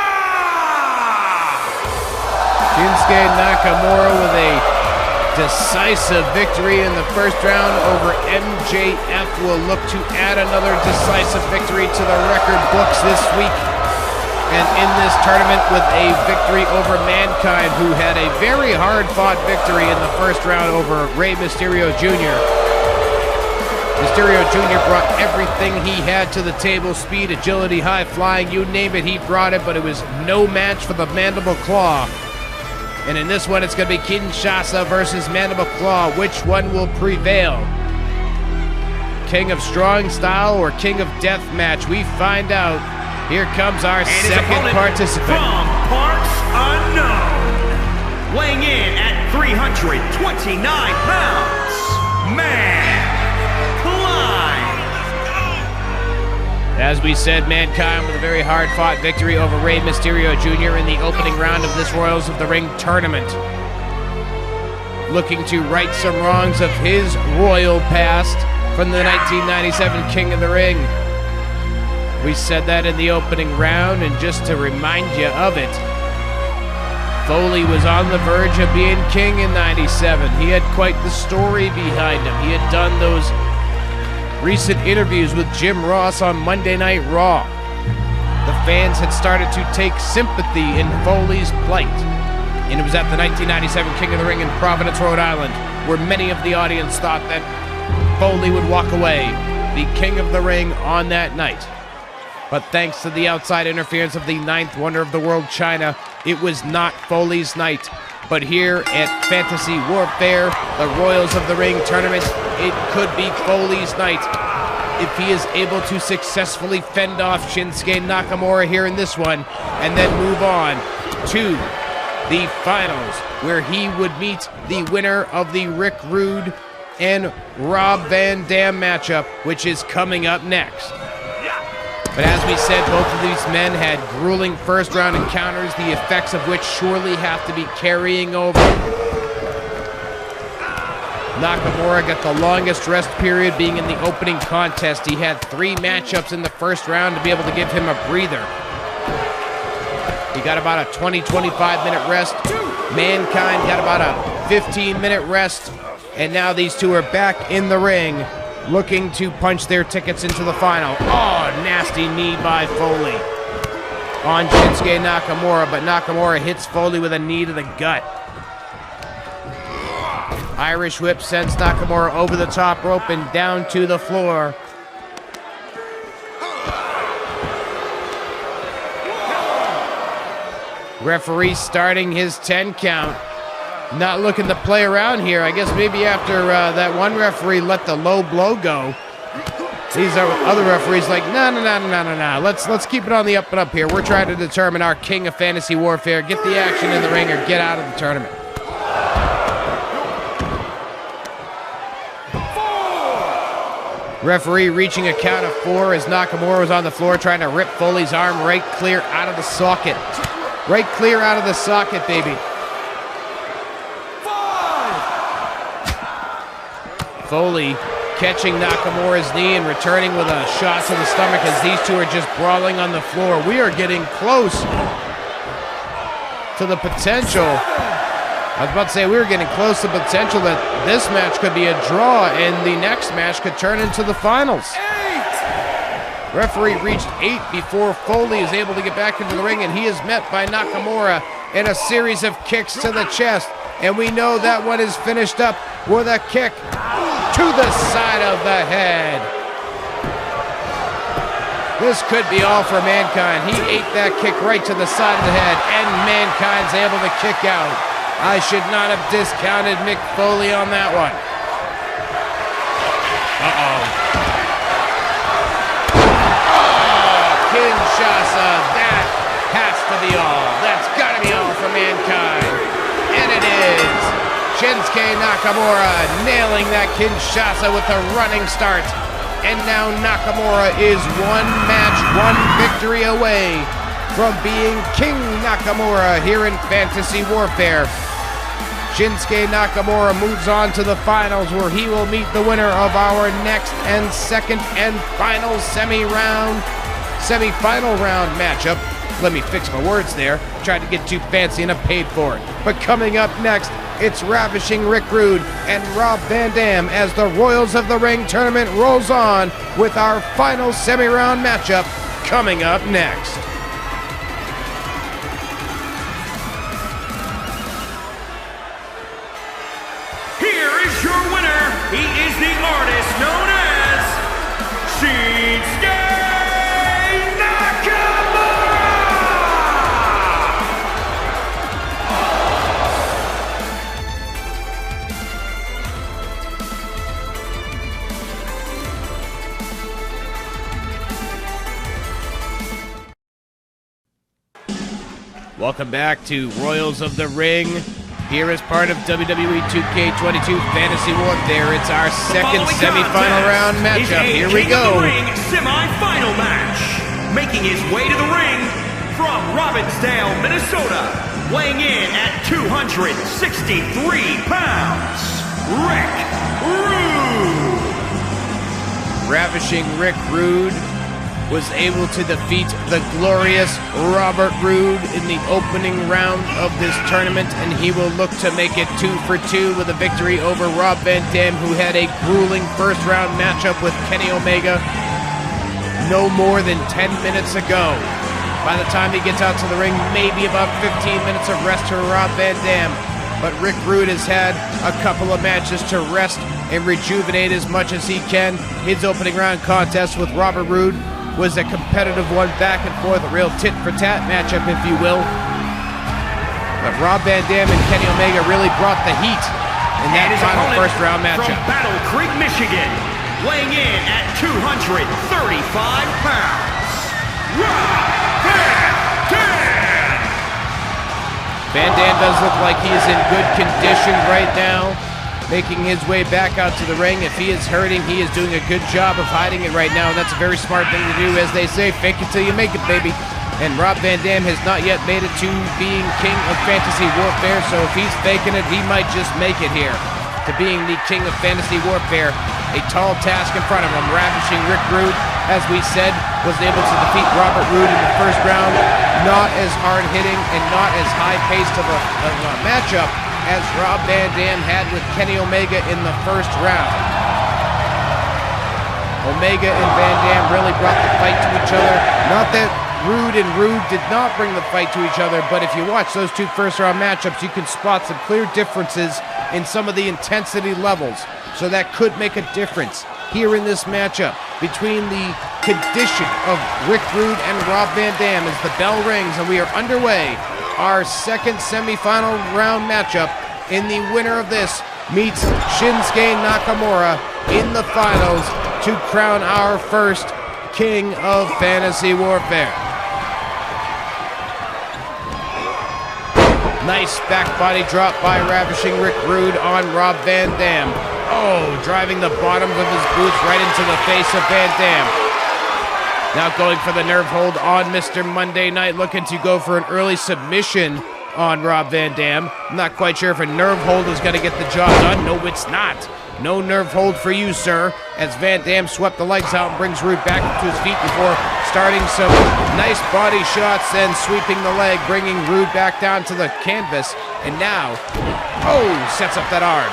Shinsuke Nakamura with a decisive victory in the first round over MJF will look to add another decisive victory to the record books this week. And in this tournament with a victory over Mankind, who had a very hard-fought victory in the first round over Rey Mysterio Jr. Mysterio Jr. brought everything he had to the table: speed, agility, high flying, you name it, he brought it, but it was no match for the Mandible Claw. And in this one, it's going to be Kinshasa versus Mandible Claw. Which one will prevail? King of Strong Style or King of Death Match? We find out. Here comes our second participant. From parts unknown, weighing in at 329 pounds, Mankind. As we said, Mankind with a very hard-fought victory over Rey Mysterio Jr. in the opening round of this Royals of the Ring tournament. Looking to right some wrongs of his royal past from the 1997 King of the Ring. We said that in the opening round, and just to remind you of it, Foley was on the verge of being king in 97. He had quite the story behind him. He had done those recent interviews with Jim Ross on Monday Night Raw. The fans had started to take sympathy in Foley's plight. And it was at the 1997 King of the Ring in Providence, Rhode Island, where many of the audience thought that Foley would walk away the King of the Ring on that night. But thanks to the outside interference of the ninth wonder of the world, China, it was not Foley's night. But here at Fantasy Warfare, the Royals of the Ring tournament, it could be Foley's night if he is able to successfully fend off Shinsuke Nakamura here in this one, and then move on to the finals, where he would meet the winner of the Rick Rude and Rob Van Dam matchup, which is coming up next. But as we said, both of these men had grueling first-round encounters, the effects of which surely have to be carrying over. Nakamura got the longest rest period, being in the opening contest. He had 3 matchups in the first round to be able to give him a breather. He got about a 20-25 minute rest. Mankind got about a 15-minute rest. And now these two are back in the ring, looking to punch their tickets into the final. Oh, nasty knee by Foley on Shinsuke Nakamura, but Nakamura hits Foley with a knee to the gut. Irish whip sends Nakamura over the top rope and down to the floor. Referee starting his 10 count. Not looking to play around here. I guess maybe after that one referee let the low blow go, these are other referees like, no. Let's keep it on the up and up here. We're trying to determine our king of fantasy warfare. Get the action in the ring or get out of the tournament. Referee reaching a count of 4 as Nakamura was on the floor trying to rip Foley's arm right clear out of the socket. Right clear out of the socket, baby. Foley catching Nakamura's knee and returning with a shot to the stomach as these two are just brawling on the floor. We are getting close to the potential. I was about to say we were getting close to the potential that this match could be a draw and the next match could turn into the finals. 8! Referee reached 8 before Foley is able to get back into the ring, and he is met by Nakamura in a series of kicks to the chest. And we know that one is finished up with a kick to the side of the head. This could be all for Mankind. He ate that kick right to the side of the head, and Mankind's able to kick out. I should not have discounted Mick Foley on that one. Uh-oh. Oh, Kinshasa. That has to be all. That's got to be all for Mankind. And it is. Shinsuke Nakamura nailing that Kinshasa with a running start. And now Nakamura is one match, one victory away from being King Nakamura here in Fantasy Warfare. Shinsuke Nakamura moves on to the finals, where he will meet the winner of our next and second and final semifinal round matchup. Let me fix my words there. Tried to get too fancy and I paid for it. But coming up next, it's Ravishing Rick Rude and Rob Van Dam as the Royals of the Ring tournament rolls on with our final semi-round matchup coming up next. Here is your winner. He is the artist known as Shinsuke Nakamura! Welcome back to Royals of the Ring. Here as part of WWE 2K22 Fantasy Warfare, it's our second semifinal round matchup. Here we go. Ring semi-final match. Making his way to the ring from Robbinsdale, Minnesota, weighing in at 263 pounds, Rick Rude. Ravishing Rick Rude was able to defeat the glorious Robert Roode in the opening round of this tournament, and he will look to make it 2 for 2 with a victory over Rob Van Dam, who had a grueling first round matchup with Kenny Omega no more than 10 minutes ago. By the time he gets out to the ring, maybe about 15 minutes of rest for Rob Van Dam. But Rick Rude has had a couple of matches to rest and rejuvenate as much as he can. His opening round contest with Robert Roode was a competitive one, back and forth, a real tit-for-tat matchup, if you will. But Rob Van Dam and Kenny Omega really brought the heat in that final first-round matchup. From Battle Creek, Michigan, weighing in at 235 pounds, Rob Van Dam! Van Dam does look like he's in good condition right now, making his way back out to the ring. If he is hurting, he is doing a good job of hiding it right now, and that's a very smart thing to do. As they say, fake it till you make it, baby. And Rob Van Dam has not yet made it to being king of fantasy warfare, so if he's faking it, he might just make it here to being the king of fantasy warfare. A tall task in front of him. Ravishing Rick Rude, as we said, was able to defeat Robert Roode in the first round. Not as hard-hitting and not as high-paced of a matchup as Rob Van Dam had with Kenny Omega in the first round. Omega and Van Dam really brought the fight to each other. Not that Roode and Roode did not bring the fight to each other, but if you watch those two first-round matchups, you can spot some clear differences in some of the intensity levels. So that could make a difference here in this matchup between the condition of Rick Rude and Rob Van Dam as the bell rings and we are underway. Our second semifinal round matchup, in the winner of this meets Shinsuke Nakamura in the finals to crown our first king of fantasy warfare. Nice back body drop by Ravishing Rick Rude on Rob Van Dam. Oh, driving the bottoms of his boots right into the face of Van Dam. Now going for the nerve hold on Mr. Monday Night, looking to go for an early submission on Rob Van Dam. I'm not quite sure if a nerve hold is going to get the job done. No, it's not. No nerve hold for you, sir, as Van Dam swept the legs out and brings Roode back to his feet before starting some nice body shots and sweeping the leg, bringing Roode back down to the canvas. And now, sets up that arm.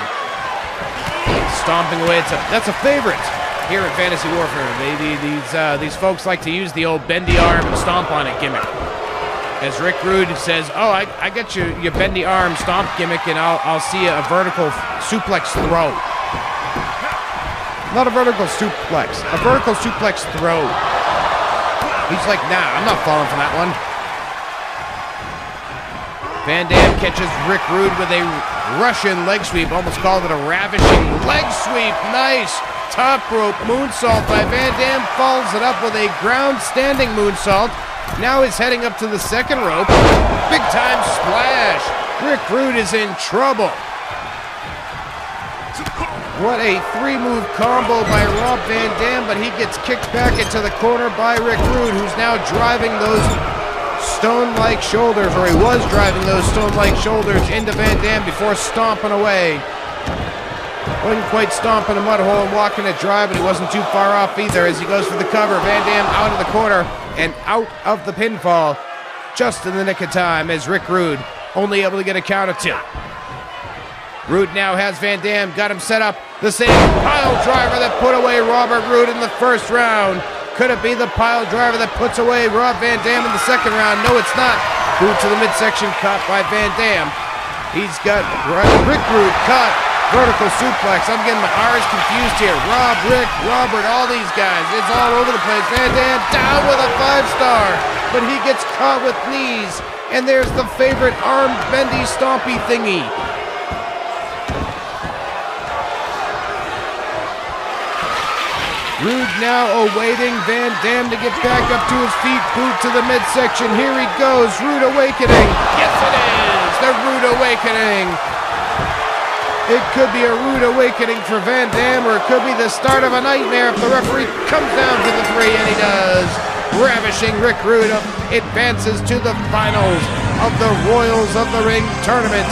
Stomping away. That's a favorite here in Fantasy Warfare, baby. These folks like to use the old bendy arm and stomp on it gimmick. As Rick Rude says, I get your bendy arm stomp gimmick, and I'll see a vertical suplex throw. Not a vertical suplex, a vertical suplex throw. He's like, nah, I'm not falling for that one. Van Dam catches Rick Rude with a Russian leg sweep, almost called it a ravishing leg sweep. Nice top rope moonsault by Van Dam, follows it up with a ground standing moonsault. Now he's heading up to the second rope. Big time splash. Rick Rude is in trouble. What a three-move combo by Rob Van Dam, but he gets kicked back into the corner by Rick Rude, who's now driving those stone-like shoulders, or he was driving those stone-like shoulders into Van Dam before stomping away. Wasn't quite stomping a mud hole and walking it dry, but he wasn't too far off either as he goes for the cover. Van Dam out of the corner and out of the pinfall just in the nick of time as Rick Rude only able to get a count of 2. Roode now has Van Dam, got him set up. The same pile driver that put away Robert Roode in the first round. Could it be the pile driver that puts away Rob Van Dam in the second round? No, it's not. Boot to the midsection caught by Van Dam. He's got Rick Rude caught. Vertical suplex. I'm getting my R's confused here. Rob, Rick, Robert, all these guys. It's all over the place. Van Dam down with a 5-star. But he gets caught with knees. And there's the favorite arm bendy stompy thingy. Roode now awaiting Van Dam to get back up to his feet. Boot to the midsection. Here he goes. Rude awakening. Yes, it is. The Rude awakening. It could be a rude awakening for Van Dam, or it could be the start of a nightmare if the referee comes down to the 3, and he does. Ravishing Rick Rude advances to the finals of the Royals of the Ring tournament.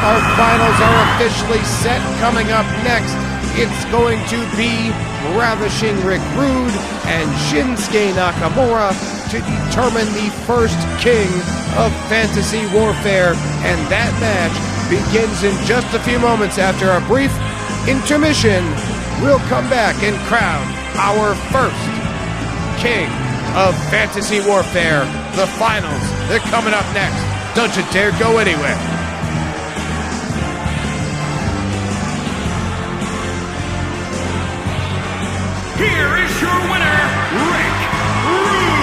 Our finals are officially set. Coming up next, it's going to be Ravishing Rick Rude and Shinsuke Nakamura to determine the first king of Fantasy Warfare, and that match begins in just a few moments. After a brief intermission, we'll come back and crown our first king of Fantasy Warfare. The finals, they're coming up next. Don't you dare go anywhere. Here is your winner, Rick Rude.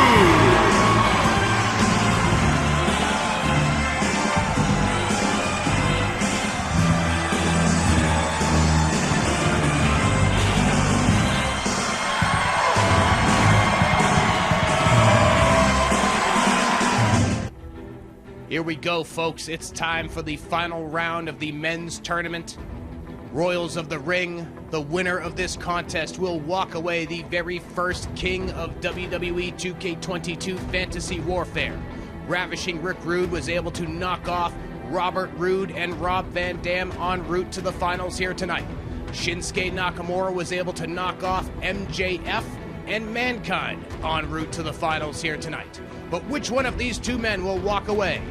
Here we go, folks. It's time for the final round of the men's tournament. Royals of the Ring, the winner of this contest will walk away the very first king of WWE 2K22 Fantasy Warfare. Ravishing Rick Rude was able to knock off Robert Roode and Rob Van Dam en route to the finals here tonight. Shinsuke Nakamura was able to knock off MJF and Mankind en route to the finals here tonight. But which one of these two men will walk away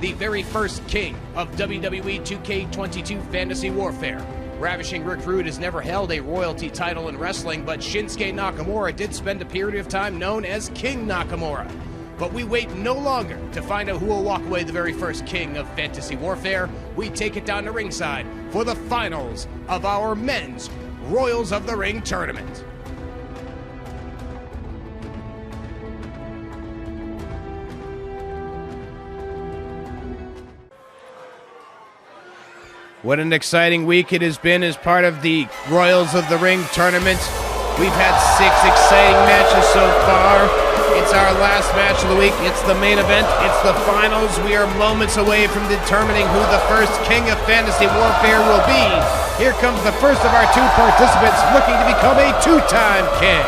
the very first king of WWE 2K22 Fantasy Warfare? Ravishing Rick Rude has never held a royalty title in wrestling, but Shinsuke Nakamura did spend a period of time known as King Nakamura. But we wait no longer to find out who will walk away the very first king of Fantasy Warfare. We take it down to ringside for the finals of our men's Royals of the Ring tournament. What an exciting week it has been as part of the Royals of the Ring tournament. We've had 6 exciting matches so far. It's our last match of the week. It's the main event. It's the finals. We are moments away from determining who the first king of Fantasy Warfare will be. Here comes the first of our 2 participants looking to become a 2-time king.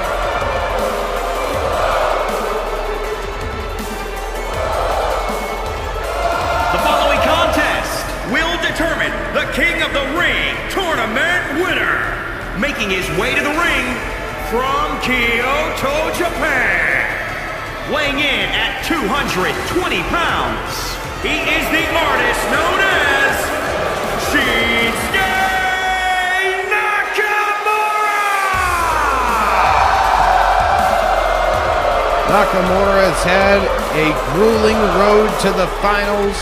The King of the Ring tournament winner, making his way to the ring from Kyoto, Japan, weighing in at 220 pounds, he is the artist known as Shinsuke Nakamura! Nakamura has had a grueling road to the finals,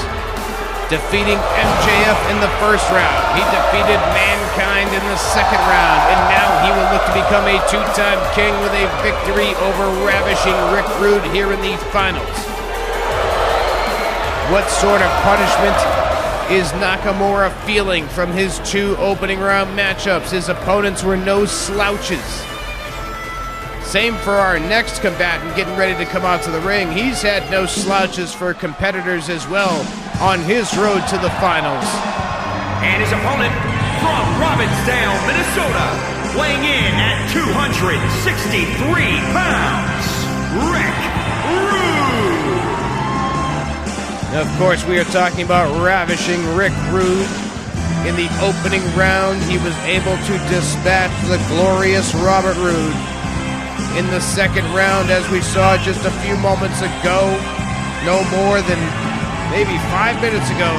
defeating MJF in the first round. He defeated Mankind in the second round, and now he will look to become a 2-time king with a victory over Ravishing Rick Rude here in the finals. What sort of punishment is Nakamura feeling from his 2 opening round matchups? His opponents were no slouches. Same for our next combatant getting ready to come out to the ring. He's had no slouches for competitors as well on his road to the finals. And his opponent from Robbinsdale, Minnesota, weighing in at 263 pounds, Rick Rude. Of course, we are talking about Ravishing Rick Rude. In the opening round, he was able to dispatch the glorious Robert Roode. In the second round, as we saw just a few moments ago, no more than maybe 5 minutes ago,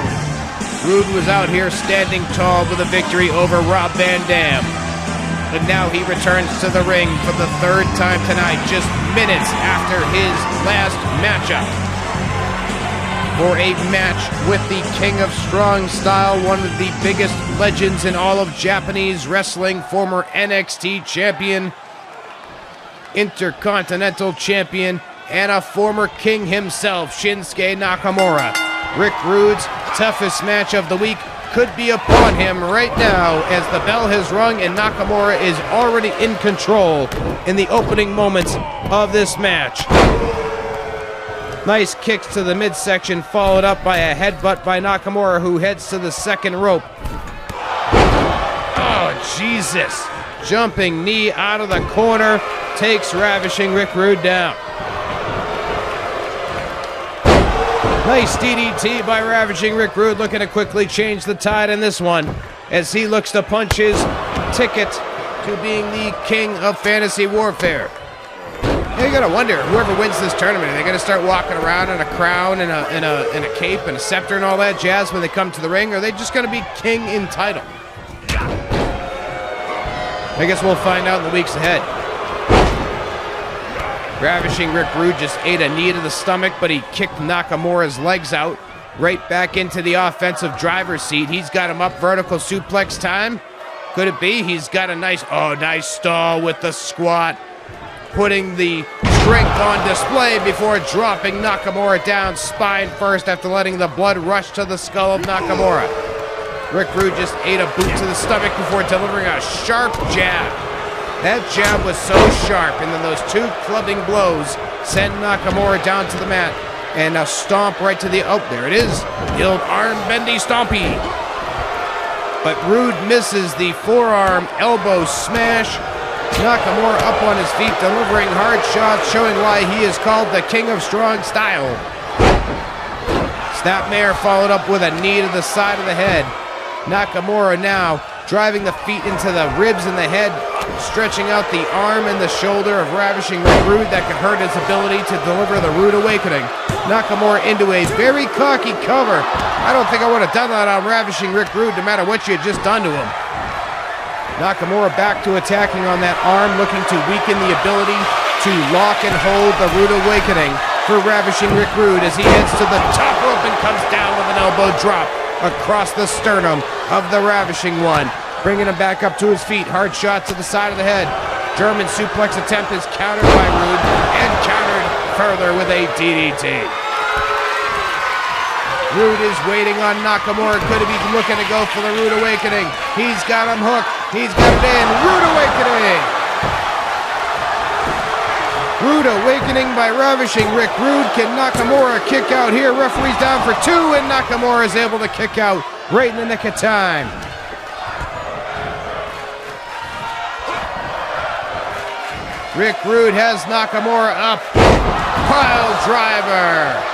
Roode was out here standing tall with a victory over Rob Van Dam. But now he returns to the ring for the third time tonight, just minutes after his last matchup, for a match with the King of Strong Style, one of the biggest legends in all of Japanese wrestling, former NXT champion, Intercontinental champion, and a former king himself, Shinsuke Nakamura. Rick Rude's toughest match of the week could be upon him right now, as the bell has rung and Nakamura is already in control in the opening moments of this match. Nice kicks to the midsection, followed up by a headbutt by Nakamura, who heads to the second rope. Oh, Jesus. Jumping knee out of the corner takes Ravishing Rick Rude down. Nice DDT by Ravishing Rick Rude, looking to quickly change the tide in this one, as he looks to punch his ticket to being the king of fantasy warfare. You gotta wonder, whoever wins this tournament, are they gonna start walking around in a crown and a cape and a scepter and all that jazz when they come to the ring, or are they just gonna be king in title? I guess we'll find out in the weeks ahead. Ravishing Rick Rude just ate a knee to the stomach, but he kicked Nakamura's legs out, right back into the offensive driver's seat. He's got him up, vertical suplex time. Could it be? He's got a nice stall with the squat, putting the strength on display before dropping Nakamura down spine first after letting the blood rush to the skull of Nakamura. Rick Rude just ate a boot to the stomach before delivering a sharp jab. That jab was so sharp, and then those two clubbing blows sent Nakamura down to the mat, and a stomp right to the, there it is, the old arm bendy stompy. But Rude misses the forearm elbow smash. Nakamura up on his feet, delivering hard shots, showing why he is called the King of Strong Style. Snapmare followed up with a knee to the side of the head. Nakamura now driving the feet into the ribs and the head, stretching out the arm and the shoulder of Ravishing Rick Rude that could hurt his ability to deliver the Rude Awakening. Nakamura into a very cocky cover. I don't think I would have done that on Ravishing Rick Rude, no matter what you had just done to him. Nakamura back to attacking on that arm, looking to weaken the ability to lock and hold the Rude Awakening for Ravishing Rick Rude as he heads to the top rope and comes down with an elbow drop across the sternum of the Ravishing One, bringing him back up to his feet. Hard shot to the side of the head. German suplex attempt is countered by Rude, and countered further with a DDT. Rude is waiting on Nakamura. Could he be looking to go for the Rude Awakening? He's got him hooked. He's got it in. Rude Awakening! Rude Awakening by Ravishing Rick Rude. Can Nakamura kick out here? Referee's down for two, and Nakamura is able to kick out right in the nick of time. Rick Rude has Nakamura up. Pile driver.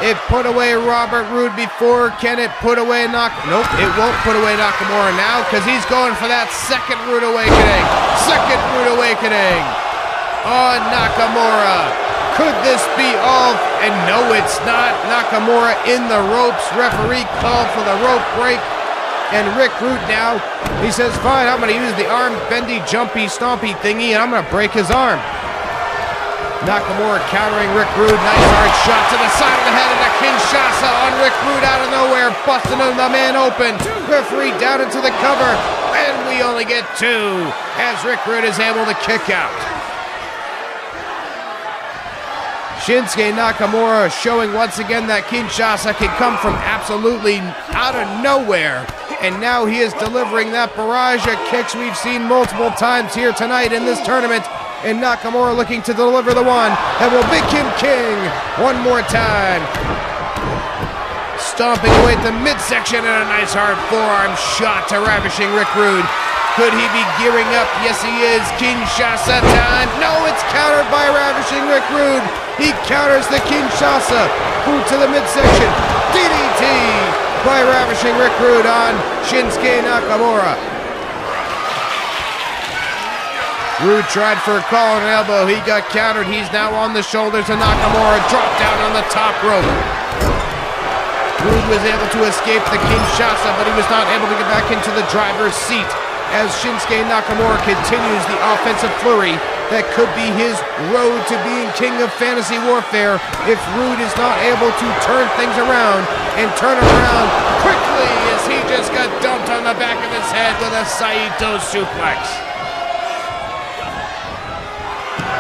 It put away Robert Roode before. Can it put away Nope, it won't put away Nakamura now, because he's going for that second Rude Awakening. Second Rude Awakening on Nakamura. Could this be all? And no, it's not. Nakamura in the ropes. Referee called for the rope break. And Rick Rude now, he says, fine, I'm going to use the arm bendy, jumpy, stompy thingy, and I'm going to break his arm. Nakamura countering Rick Rude. Nice hard shot to the side of the head, and a Kinshasa on Rick Rude out of nowhere, busting the man open. Referee down into the cover, and we only get two as Rick Rude is able to kick out. Shinsuke Nakamura showing once again that Kinshasa can come from absolutely out of nowhere. And now he is delivering that barrage of kicks we've seen multiple times here tonight in this tournament. And Nakamura looking to deliver the one that will make him king one more time. Stomping away at the midsection, and a nice hard forearm shot to Ravishing Rick Rude. Could he be gearing up? Yes, he is. Kinshasa time. No, it's countered by Ravishing Rick Rude. He counters the Kinshasa. Boot to the midsection. DDT by Ravishing Rick Rude on Shinsuke Nakamura. Rude tried for a call on an elbow. He got countered. He's now on the shoulders of Nakamura. Dropped down on the top rope. Rude was able to escape the Kinshasa, but he was not able to get back into the driver's seat as Shinsuke Nakamura continues the offensive flurry that could be his road to being king of fantasy warfare if Rude is not able to turn things around and turn around quickly as he just got dumped on the back of his head with a Saito suplex.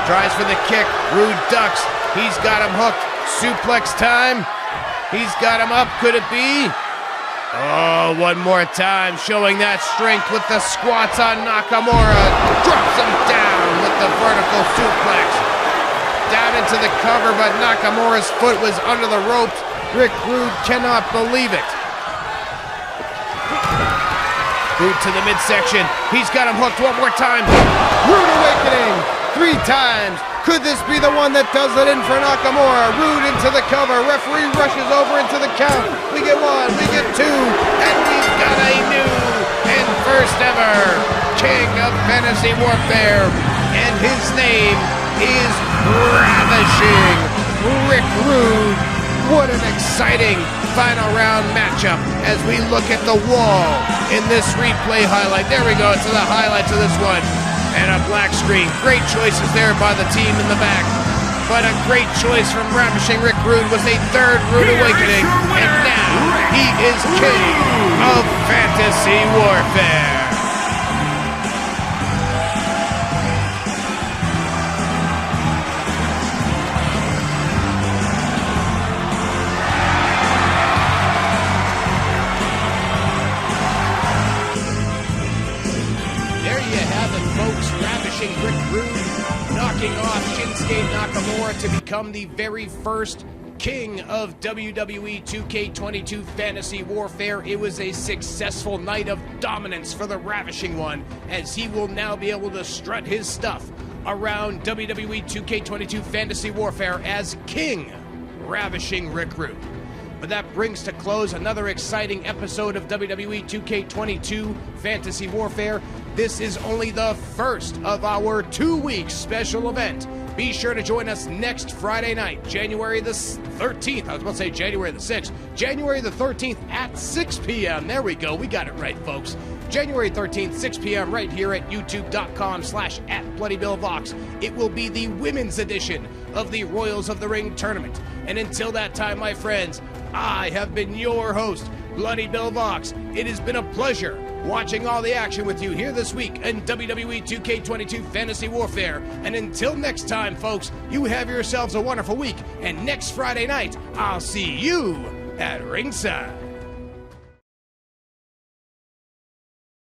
Tries for the kick. Rude ducks. He's got him hooked. Suplex time. He's got him up. Could it be? Oh, one more time. Showing that strength with the squats on Nakamura. Drops him down with the vertical suplex. Down into the cover, but Nakamura's foot was under the ropes. Rick Rude cannot believe it. Boot to the midsection. He's got him hooked one more time. Rude awakening. 3 times. Could this be the one that does it in for Nakamura? Rude into the cover. Referee rushes over into the count. We get 1, we get 2, and we've got a new and first ever King of Fantasy Warfare. And his name is Ravishing Rick Rude. What an exciting final round matchup as we look at the wall in this replay highlight. There we go, to the highlights of this one. And a black screen. Great choices there by the team in the back. But a great choice from Ravishing Rick Rude was a third Rude awakening. And now he is king of fantasy warfare. Rick Rude knocking off Shinsuke Nakamura to become the very first king of WWE 2K22 Fantasy Warfare. It was a successful night of dominance for the Ravishing One, as he will now be able to strut his stuff around WWE 2K22 Fantasy Warfare as King Ravishing Rick Rude. But that brings to close another exciting episode of WWE 2K22 Fantasy Warfare. This is only the first of our 2-week special event. Be sure to join us next Friday night, January the 13th. I was about to say January the 6th. January the 13th at 6 p.m. There we go. We got it right, folks. January 13th, 6 p.m. right here at youtube.com/@BloodyBillVox. It will be the women's edition of the Royals of the Ring tournament. And until that time, my friends, I have been your host, Bloody Bill Vox. It has been a pleasure watching all the action with you here this week in WWE 2K22 Fantasy Warfare. And until next time, folks, you have yourselves a wonderful week. And next Friday night, I'll see you at ringside.